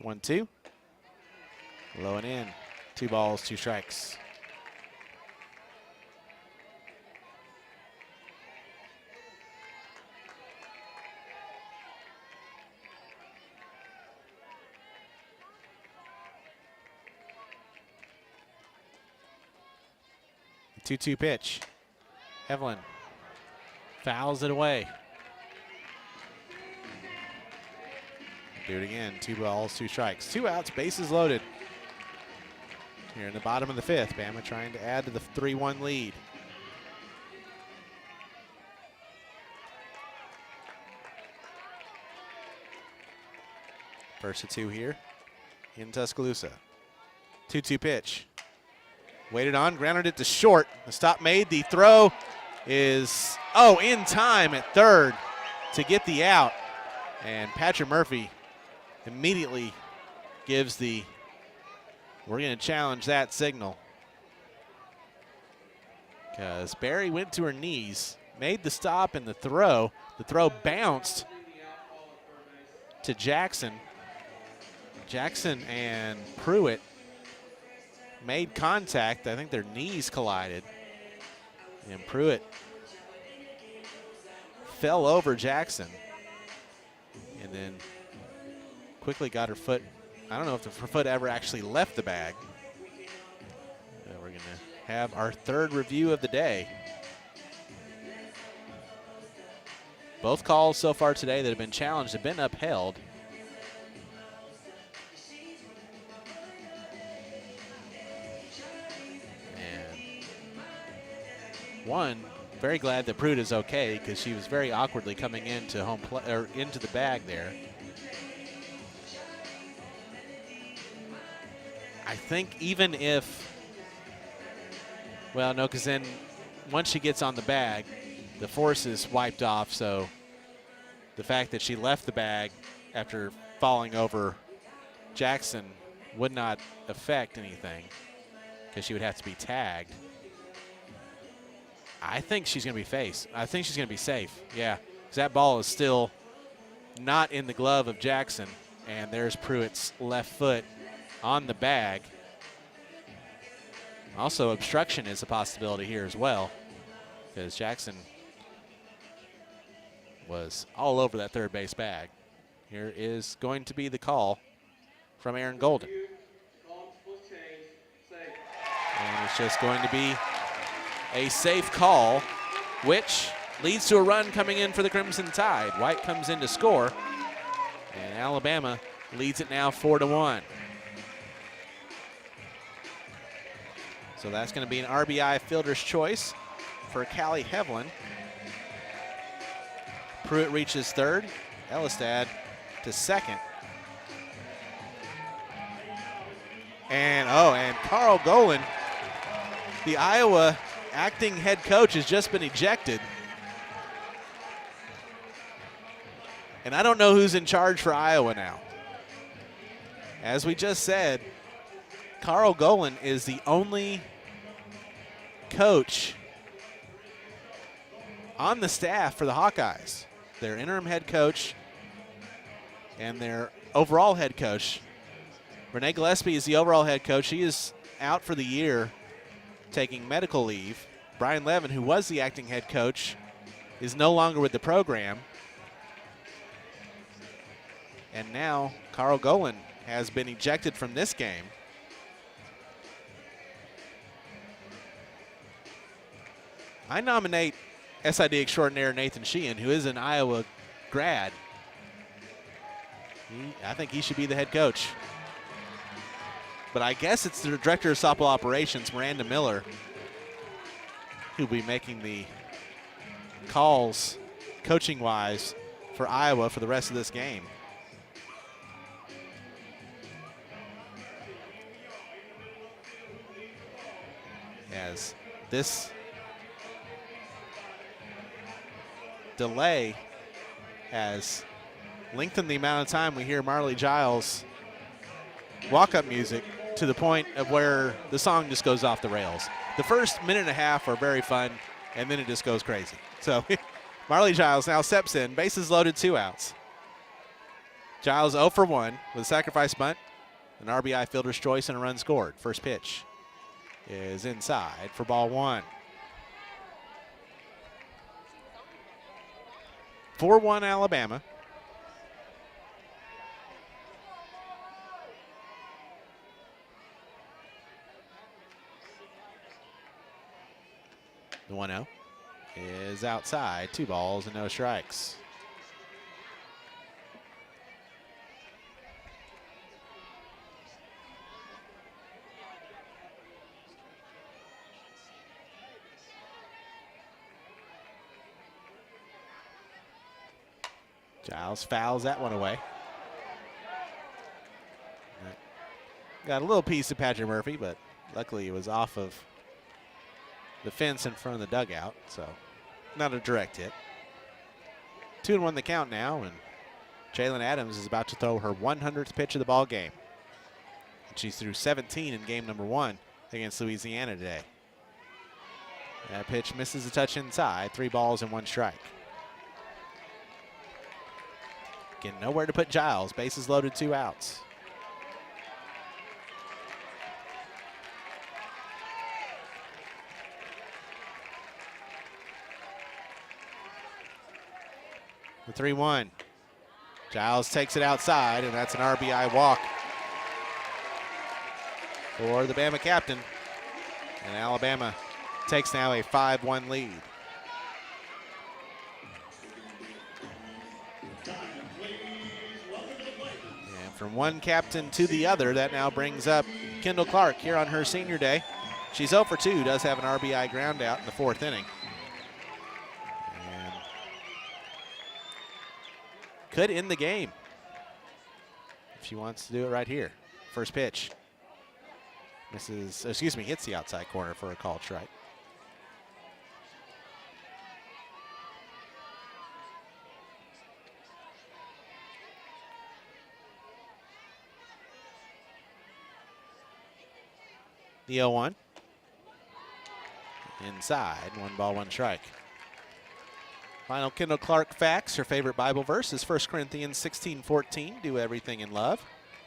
One, 2. Low and in. 2 balls, 2 strikes. The 2-2 pitch. Hevlin fouls it away. Do it again. 2 balls, 2 strikes. 2 outs, bases loaded. Here in the bottom of the 5th, Bama trying to add to the 3-1 lead. First to 2 here in Tuscaloosa. 2-2 pitch. Waited on, grounded it to short. The stop made. The throw is, in time at third to get the out. And Patrick Murphy immediately gives the, we're going to challenge that signal. Because Barry went to her knees, made the stop and the throw. The throw bounced to Jackson. Jackson and Pruitt made contact. I think their knees collided. And Pruitt fell over Jackson. And then quickly got her foot. I don't know if her foot ever actually left the bag. We're going to have our 3rd review of the day. Both calls so far today that have been challenged have been upheld. One, very glad that Pruitt is okay because she was very awkwardly coming into into the bag there. I think even if, well, no, because then once she gets on the bag, the force is wiped off. So the fact that she left the bag after falling over Jackson would not affect anything because she would have to be tagged. I think she's going to be face. I think she's going to be safe. Yeah, because that ball is still not in the glove of Jackson. And there's Pruitt's left foot on the bag. Also, obstruction is a possibility here as well, because Jackson was all over that 3rd base bag. Here is going to be the call from Aaron Golden. And it's just going to be a safe call, which leads to a run coming in for the Crimson Tide. White comes in to score, and Alabama leads it now 4-1. So that's going to be an RBI fielder's choice for Callie Hevlin. Pruitt reaches 3rd, Elistad to 2nd. And Carl Golan, the Iowa acting head coach, has just been ejected. And I don't know who's in charge for Iowa now. As we just said, Carl Golan is the only coach on the staff for the Hawkeyes. Their interim head coach and their overall head coach. Renee Gillespie is the overall head coach. He is out for the year, taking medical leave. Brian Levin, who was the acting head coach, is no longer with the program. And now Carl Golan has been ejected from this game. I nominate SID extraordinaire Nathan Sheehan, who is an Iowa grad. I think he should be the head coach. but I guess it's the director of softball operations, Miranda Miller, who'll be making the calls coaching-wise for Iowa for the rest of this game. As this delay has lengthened the amount of time we hear Marley Giles walk-up music to the point of where the song just goes off the rails. The first minute and a half are very fun, and then it just goes crazy. So Marley Giles now steps in, bases loaded, 2 outs. Giles 0 for 1 with a sacrifice bunt, an RBI fielder's choice, and a run scored. First pitch is inside for ball 1. 4-1 Alabama. The 1-0 is outside. 2 balls and no strikes. Giles fouls that one away. Got a little piece of Patrick Murphy, but luckily it was off of the fence in front of the dugout, so not a direct hit. 2-1 the count now, and Jalen Adams is about to throw her 100th pitch of the ball game. She threw 17 in game number 1 against Louisiana today. That pitch misses a touch inside, 3 balls and 1 strike. Again, nowhere to put Giles. Bases loaded, 2 outs. The 3-1. Giles takes it outside, and that's an RBI walk for the Bama captain. And Alabama takes now a 5-1 lead. From one captain to the other, that now brings up Kendall Clark here on her senior day. She's 0 for 2, does have an RBI ground out in the 4th inning. And could end the game if she wants to do it right here. First pitch. Hits the outside corner for a called strike. The 0-1. Inside, 1 ball, 1 strike. Final Kendall Clark facts. Her favorite Bible verse is 1 Corinthians 16:14, do everything in love.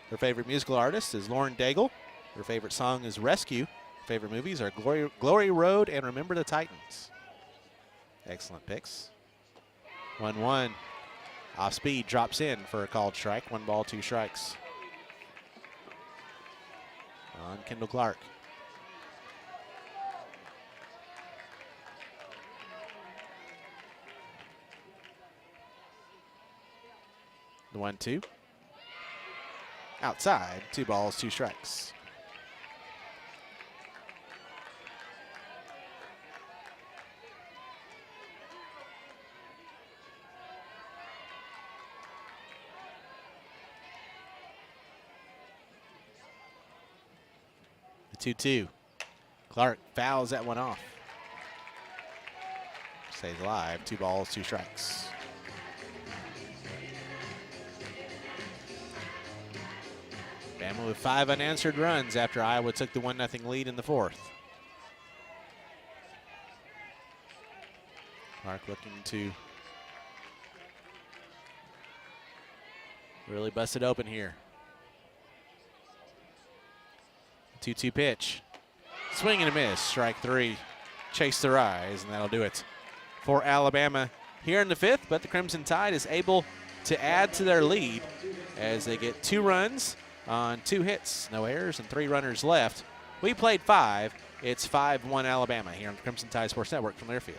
Her favorite musical artist is Lauren Daigle. Her favorite song is Rescue. Her favorite movies are Glory Road and Remember the Titans. Excellent picks. 1-1. Off speed, drops in for a called strike. 1 ball, 2 strikes. On Kendall Clark. The 1-2. Outside, 2 balls, 2 strikes. The 2-2. Clark fouls that one off. Stays alive, 2 balls, 2 strikes. Bama with 5 unanswered runs after Iowa took the 1-0 lead in the 4th. Clark looking to really bust it open here. 2-2 pitch. Swing and a miss. Strike 3. Chase the rise, and that'll do it for Alabama here in the 5th. But the Crimson Tide is able to add to their lead as they get 2 runs on 2 hits, no errors, and 3 runners left. We played 5. It's 5-1 Alabama here on the Crimson Tide Sports Network from Learfield.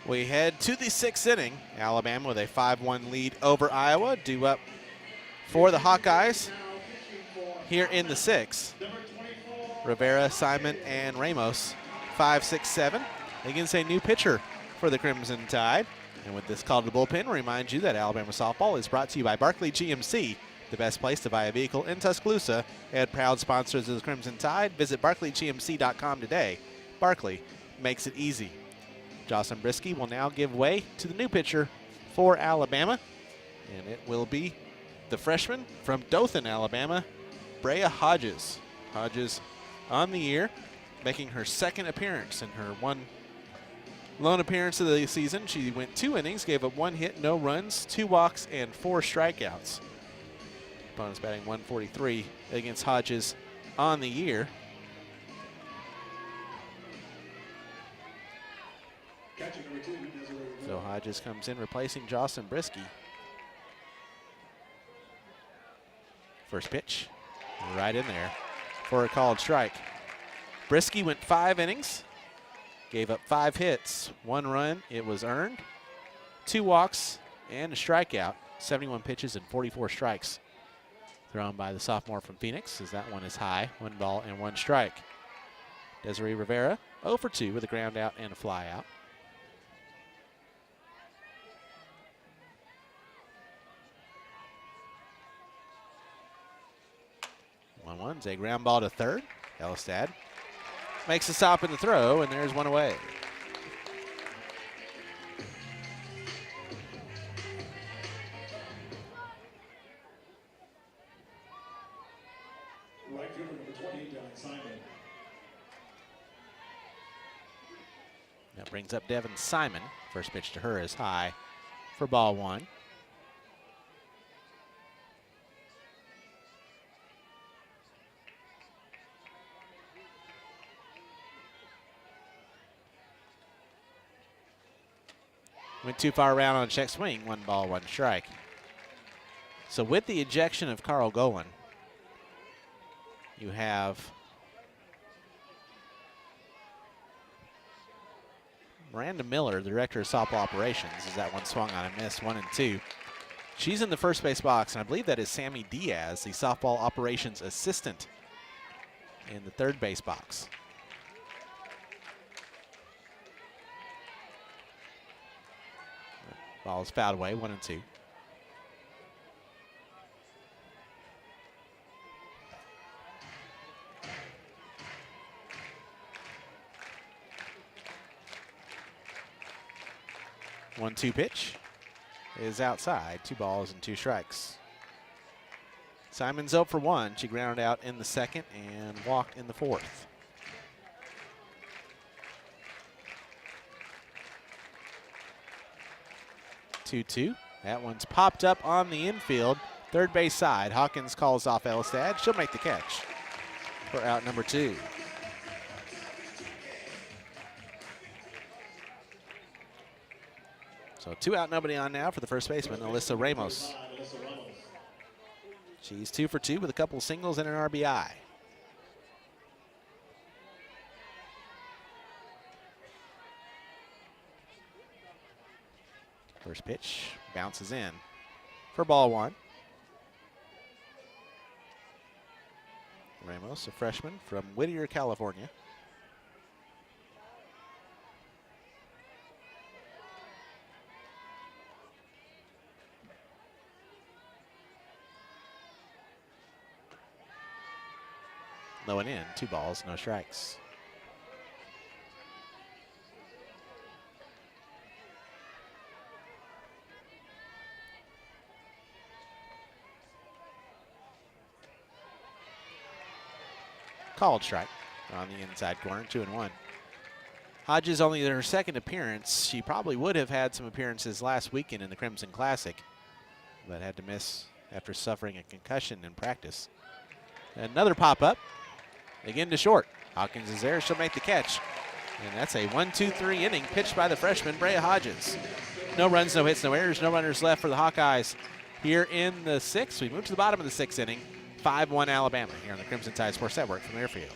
We head to the sixth inning. Alabama with a 5-1 lead over Iowa. Due up for the Hawkeyes here in the sixth. Rivera, Simon, and Ramos. 5, 6, 7. Against a new pitcher for the Crimson Tide. And with this call to the bullpen, we remind you that Alabama softball is brought to you by Barkley GMC, the best place to buy a vehicle in Tuscaloosa, and proud sponsors of the Crimson Tide. Visit barkleygmc.com today. Barkley makes it easy. Jocelyn Brisky will now give way to the new pitcher for Alabama, and it will be the freshman from Dothan, Alabama, Brea Hodges. Hodges on the year, making her second appearance in her one lone appearance of the season. She went 2 innings, gave up 1 hit, no runs, 2 walks, and 4 strikeouts. Opponents batting 143 against Hodges on the year. So Hodges comes in replacing Jocelyn Brisky. First pitch, right in there for a called strike. Brisky went 5 innings, gave up 5 hits, 1 run, it was earned, 2 walks, and a strikeout. 71 pitches and 44 strikes thrown by the sophomore from Phoenix, as that one is high. 1 ball and 1 strike. Desiree Rivera 0 for 2 with a ground out and a fly out. 1-1's a ground ball to third. Elstad makes a stop in the throw, and there's 1 away.
Right fielder number 20, Devin Simon.
That brings up Devin Simon. First pitch to her is high for ball 1. Went too far around on a check swing. 1 ball, 1 strike. So with the ejection of Carl Golan, you have Miranda Miller, the director of softball operations, as that one swung on and missed. 1 and 2. She's in the first base box, and I believe that is Sammy Diaz, the softball operations assistant, in the third base box. Ball is fouled away, 1 and 2. One-two pitch is outside. 2 balls and 2 strikes. Simon's 0 for 1. She grounded out in the second and walked in the fourth. 2-2. That one's popped up on the infield. Third base side. Hawkins calls off Elstad. She'll make the catch for out number 2. So 2 out, nobody on now for the first baseman, Alyssa Ramos. She's 2 for 2 with a couple singles and an RBI. First pitch bounces in for ball 1. Ramos, a freshman from Whittier, California. Low and in, 2 balls, no strikes. Called strike on the inside corner, 2-1. Hodges only in her second appearance. She probably would have had some appearances last weekend in the Crimson Classic, but had to miss after suffering a concussion in practice. Another pop-up, again to short. Hawkins is there, she'll make the catch. And that's a 1-2-3 inning pitched by the freshman, Brea Hodges. No runs, no hits, no errors, no runners left for the Hawkeyes here in the 6th. We move to the bottom of the 6th inning. 5-1 Alabama here on the Crimson Tide Sports Network from Airfield.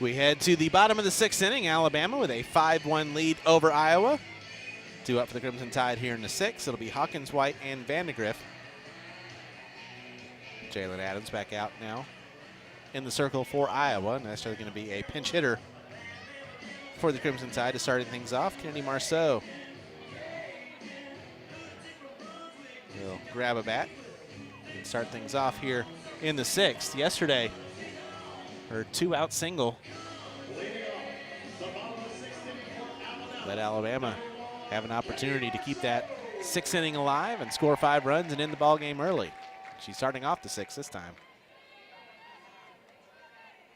We head to the bottom of the 6th inning. Alabama with a 5-1 lead over Iowa. 2 up for the Crimson Tide here in the 6th. It'll be Hawkins, White, and Vandegrift. Jalen Adams back out now in the circle for Iowa. And that's going to be a pinch hitter for the Crimson Tide to start things off. Kennedy Marceau will grab a bat and start things off here in the 6th. Yesterday, her 2-out single let Alabama have an opportunity to keep that 6th inning alive and score 5 runs and end the ball game early. She's starting off the 6th this time.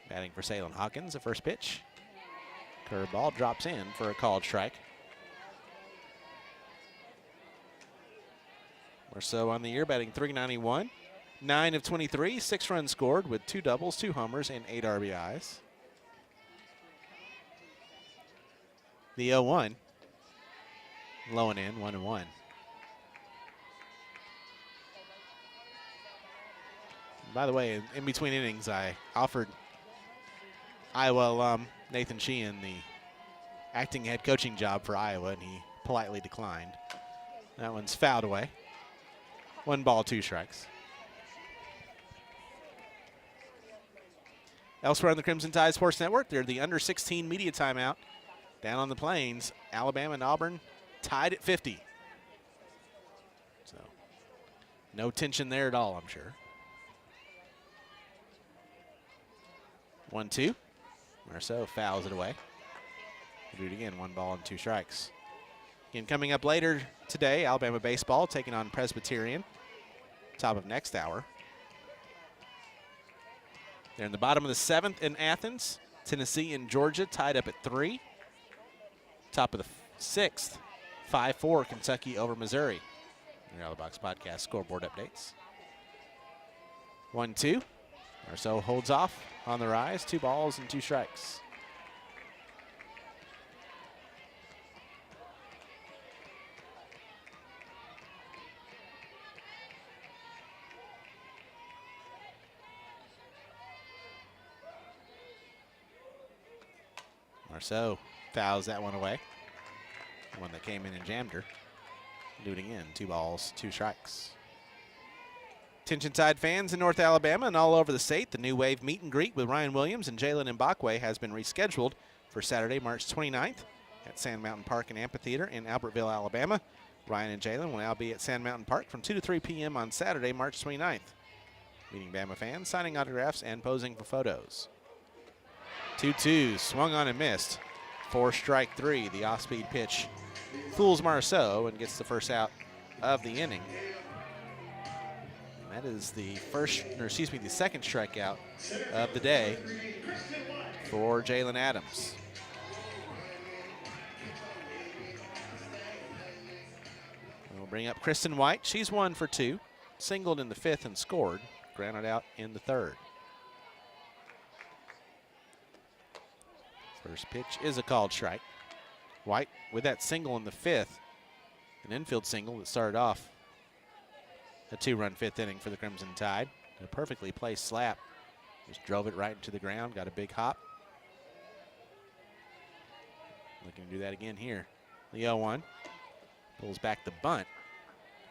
Batting for Salem Hawkins, the first pitch. Curveball drops in for a called strike. Marceau on the year batting .391. 9 of 23, 6 runs scored with 2 doubles, 2 homers, and 8 RBIs. The 0-1. Low and in, 1-1. By the way, in between innings, I offered Iowa alum Nathan Sheehan the acting head coaching job for Iowa, and he politely declined. That one's fouled away. 1 ball, 2 strikes. Elsewhere on the Crimson Tide Sports Network, they're the under 16 media timeout. Down on the Plains, Alabama and Auburn tied at 50. So no tension there at all, I'm sure. 1-2. Marceau fouls it away. We'll do it again, 1 ball and 2 strikes. Again, coming up later today, Alabama baseball taking on Presbyterian. Top of next hour. They're in the bottom of the 7th in Athens. Tennessee and Georgia tied up at 3. Top of the 6th, 5-4 Kentucky over Missouri. Your Out of the Box podcast scoreboard updates. 1-2. Marceau holds off on the rise. 2 balls and 2 strikes. Marceau fouls that one away. The one that came in and jammed her. Do it again. 2 balls, 2 strikes. Attention Tide fans in North Alabama and all over the state, the New Wave meet and greet with Ryan Williams and Jalen Mbakwe has been rescheduled for Saturday, March 29th at Sand Mountain Park and Amphitheater in Albertville, Alabama. Ryan and Jalen will now be at Sand Mountain Park from 2 to 3 p.m. on Saturday, March 29th. Meeting Bama fans, signing autographs, and posing for photos. 2-2, swung on and missed. 4 strike 3, the off-speed pitch fools Marceau and gets the first out of the inning. And that is the second strikeout of the day for Jalen Adams. We'll bring up Kristen White. She's 1 for 2, singled in the 5th and scored, grounded out in the 3rd. First pitch is a called strike. White with that single in the 5th, an infield single that started off a 2-run 5th inning for the Crimson Tide. A perfectly placed slap. Just drove it right into the ground, got a big hop. Looking to do that again here. The 0-1 pulls back the bunt.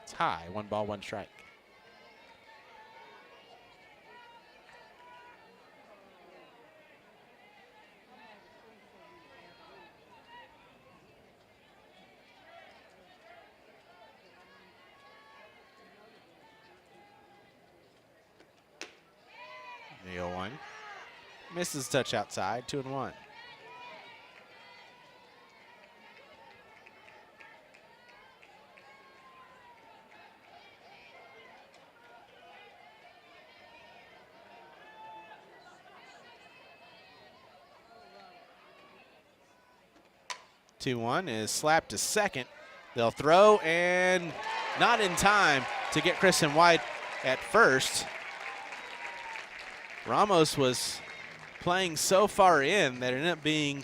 It's high, 1 ball, 1 strike. The 0-1 misses touch outside, 2-1. Two-1 is slapped to second. They'll throw and not in time to get Kristen White at first. Ramos was playing so far in that it ended up being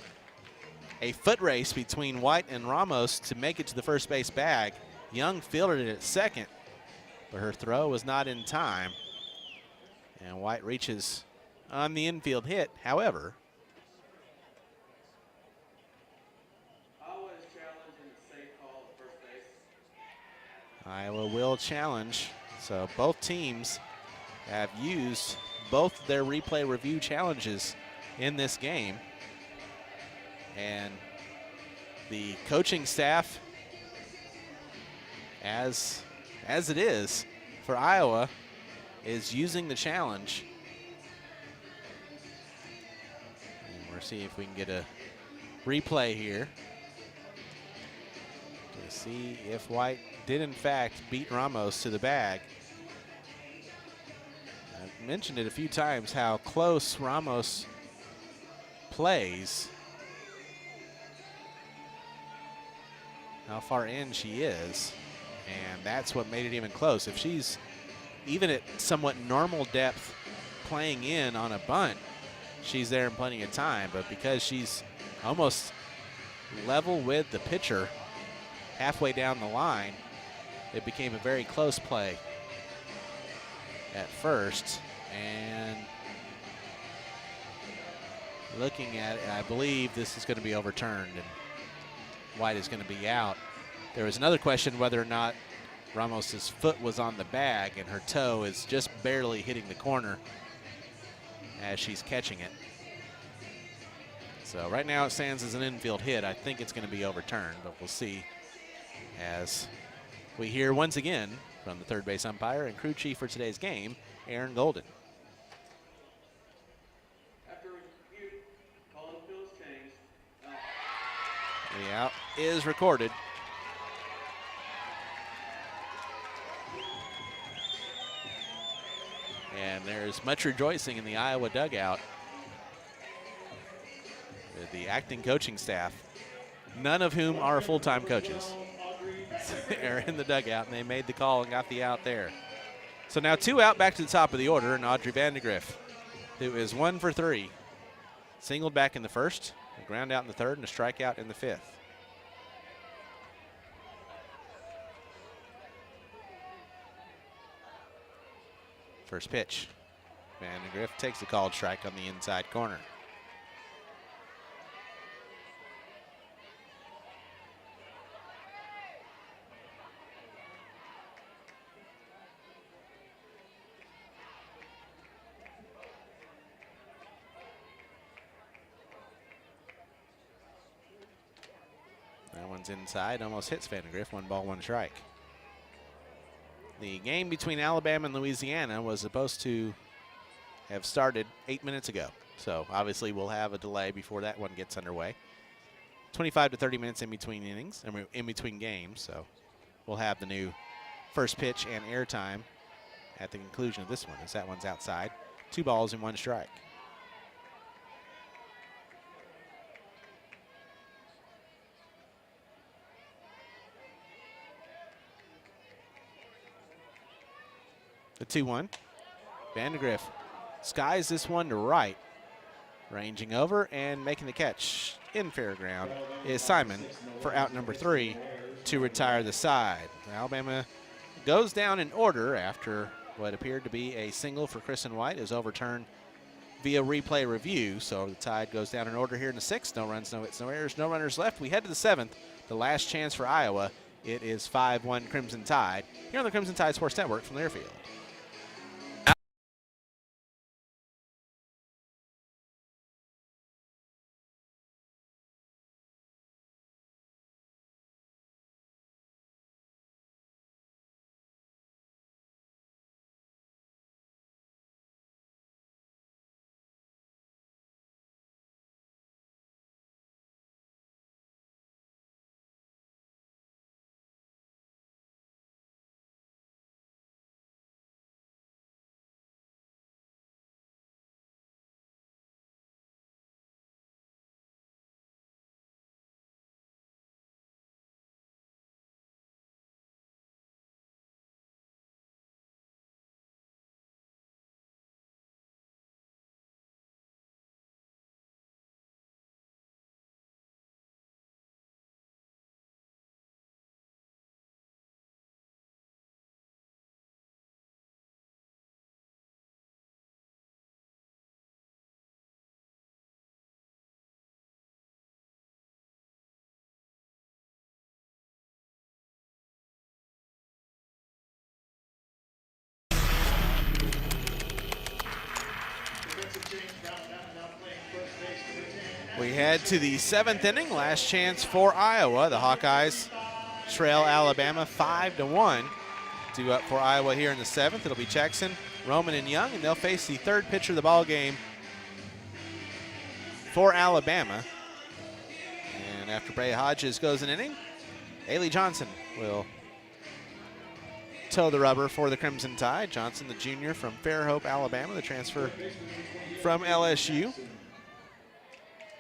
a foot race between White and Ramos to make it to the first base bag. Young fielded it at second, but her throw was not in time. And White reaches on the infield hit. However, Iowa will challenge. So both teams have used both their replay review challenges in this game. And the coaching staff, as it is for Iowa, is using the challenge. And we'll see if we can get a replay here to see if White did in fact beat Ramos to the bag. I've mentioned it a few times how close Ramos plays, how far in she is, and that's what made it even close. If she's even at somewhat normal depth playing in on a bunt, she's there in plenty of time, but because she's almost level with the pitcher halfway down the line, it became a very close play at first. And looking at it, I believe this is going to be overturned and White is going to be out. There was another question whether or not Ramos's foot was on the bag, and her toe is just barely hitting the corner as she's catching it. So right now it stands as an infield hit. I think it's going to be overturned, but we'll see as we hear once again from the third base umpire and crew chief for today's game, Aaron Golden.
After review, call and field is changed.
The out is recorded. And there's much rejoicing in the Iowa dugout with the acting coaching staff, none of whom are full-time coaches. They're in the dugout, and they made the call and got the out there. So now 2 out back to the top of the order, and Audrey Vandegrift, who is 1 for 3. Singled back in the first, a ground out in the third, and a strikeout in the fifth. First pitch. Vandegrift takes a called strike on the inside corner. That one's inside, almost hits Vandegrift. 1 ball, 1 strike. The game between Alabama and Louisiana was supposed to have started 8 minutes ago. So obviously we'll have a delay before that one gets underway. 25 to 30 minutes in between innings, in between games. So we'll have the new first pitch and airtime at the conclusion of this one, as that one's outside. 2 balls and 1 strike. The 2-1. Vandegrift skies this one to right. Ranging over and making the catch in fair ground is Simon for out number 3 to retire the side. Alabama goes down in order after what appeared to be a single for Kristen White is overturned via replay review. So the Tide goes down in order here in the 6th. No runs, no hits, no errors, no runners left. We head to the 7th, the last chance for Iowa. It is 5-1 Crimson Tide here on the Crimson Tide Sports Network from Learfield. Head to the 7th inning. Last chance for Iowa. The Hawkeyes trail Alabama 5-1. Due up for Iowa here in the 7th. It'll be Jackson, Roman, and Young, and they'll face the third pitcher of the ball game for Alabama. And after Bray Hodges goes an inning, Ailey Johnson will toe the rubber for the Crimson Tide. Johnson, the junior from Fairhope, Alabama, the transfer from LSU.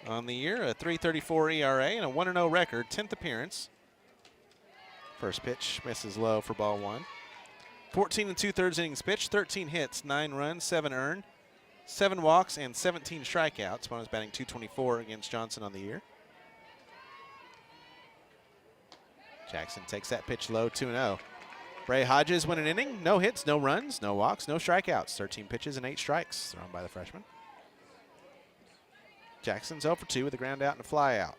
On the year, a 3.34 ERA and a 1-0 record, 10th appearance. First pitch misses low for ball 1. 14 2/3 innings pitched, 13 hits, 9 runs, 7 earned, 7 walks, and 17 strikeouts. Opponent's batting .224 against Johnson on the year. Jackson takes that pitch low, 2-0. Bray Hodges win an inning, no hits, no runs, no walks, no strikeouts. 13 pitches and 8 strikes thrown by the freshman. Jackson's 0 for 2 with a ground out and a fly out.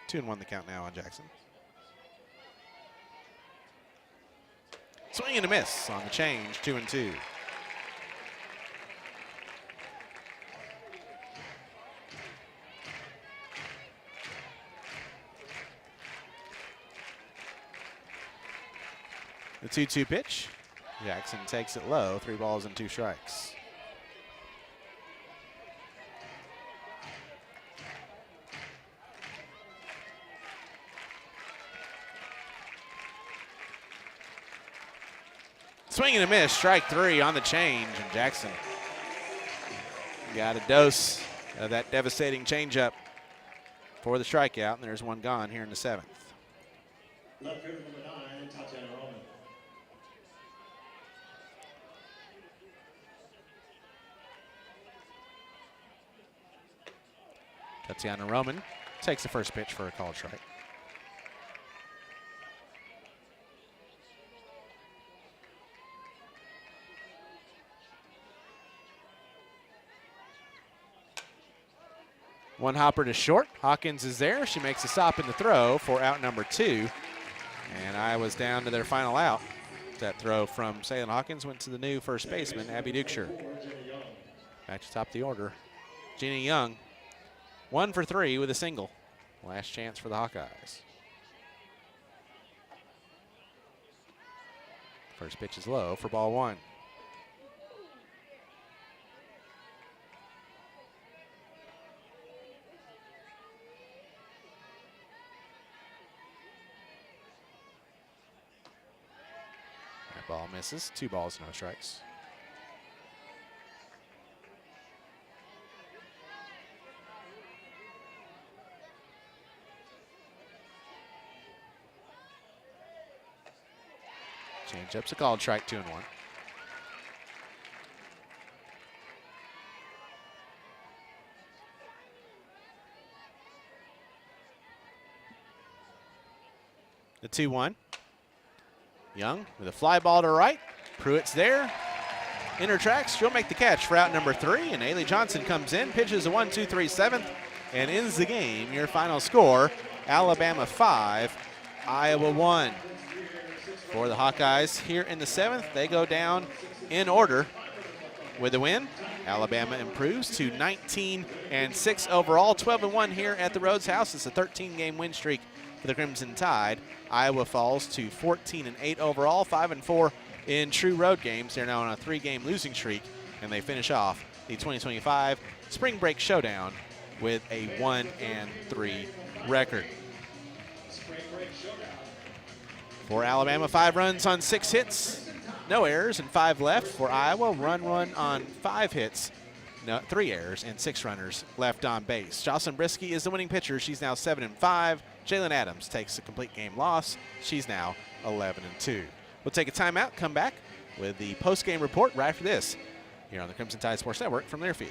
Two and 1 the count now on Jackson. Swing and a miss on the change, 2-2. The 2-2 pitch. Jackson takes it low, 3 balls and 2 strikes. Swing and a miss, strike 3 on the change, and Jackson got a dose of that devastating changeup for the strikeout, and there's one gone here in the 7th.
Left fielder number 9, Tatiana Roman.
Tatiana Roman takes the first pitch for a called strike. One hopper to short. Hawkins is there. She makes a stop in the throw for out number 2. And Iowa's down to their final out. That throw from Salem Hawkins went to the new first baseman, Abby Dukeshire. Back to top of the order. Jeannie Young, 1 for 3 with a single. Last chance for the Hawkeyes. First pitch is low for ball 1. Ball misses. 2 balls, no strikes. Changeup's a called strike, 2-1. The 2-1. Young with a fly ball to right. Pruitt's there. Inner tracks. She'll make the catch for out number 3. And Ailey Johnson comes in, pitches a 1-2-3 7th, and ends the game. Your final score, Alabama 5, Iowa 1. For the Hawkeyes here in the 7th, they go down in order. With a win, Alabama improves to 19-6 overall, 12-1 here at the Rhodes House. It's a 13-game win streak for the Crimson Tide. Iowa falls to 14-8 overall, 5-4 in true road games. They're now on a 3-game losing streak, and they finish off the 2025 Spring Break Showdown with a 1-3 record. For Alabama, 5 runs on 6 hits, no errors, and 5 left. For Iowa, run on 5 hits, 3 errors, and 6 runners left on base. Jocelyn Brisky is the winning pitcher. She's now 7-5. Jalen Adams takes a complete game loss. She's now 11-2. We'll take a timeout, come back with the post-game report right after this here on the Crimson Tide Sports Network from Learfield.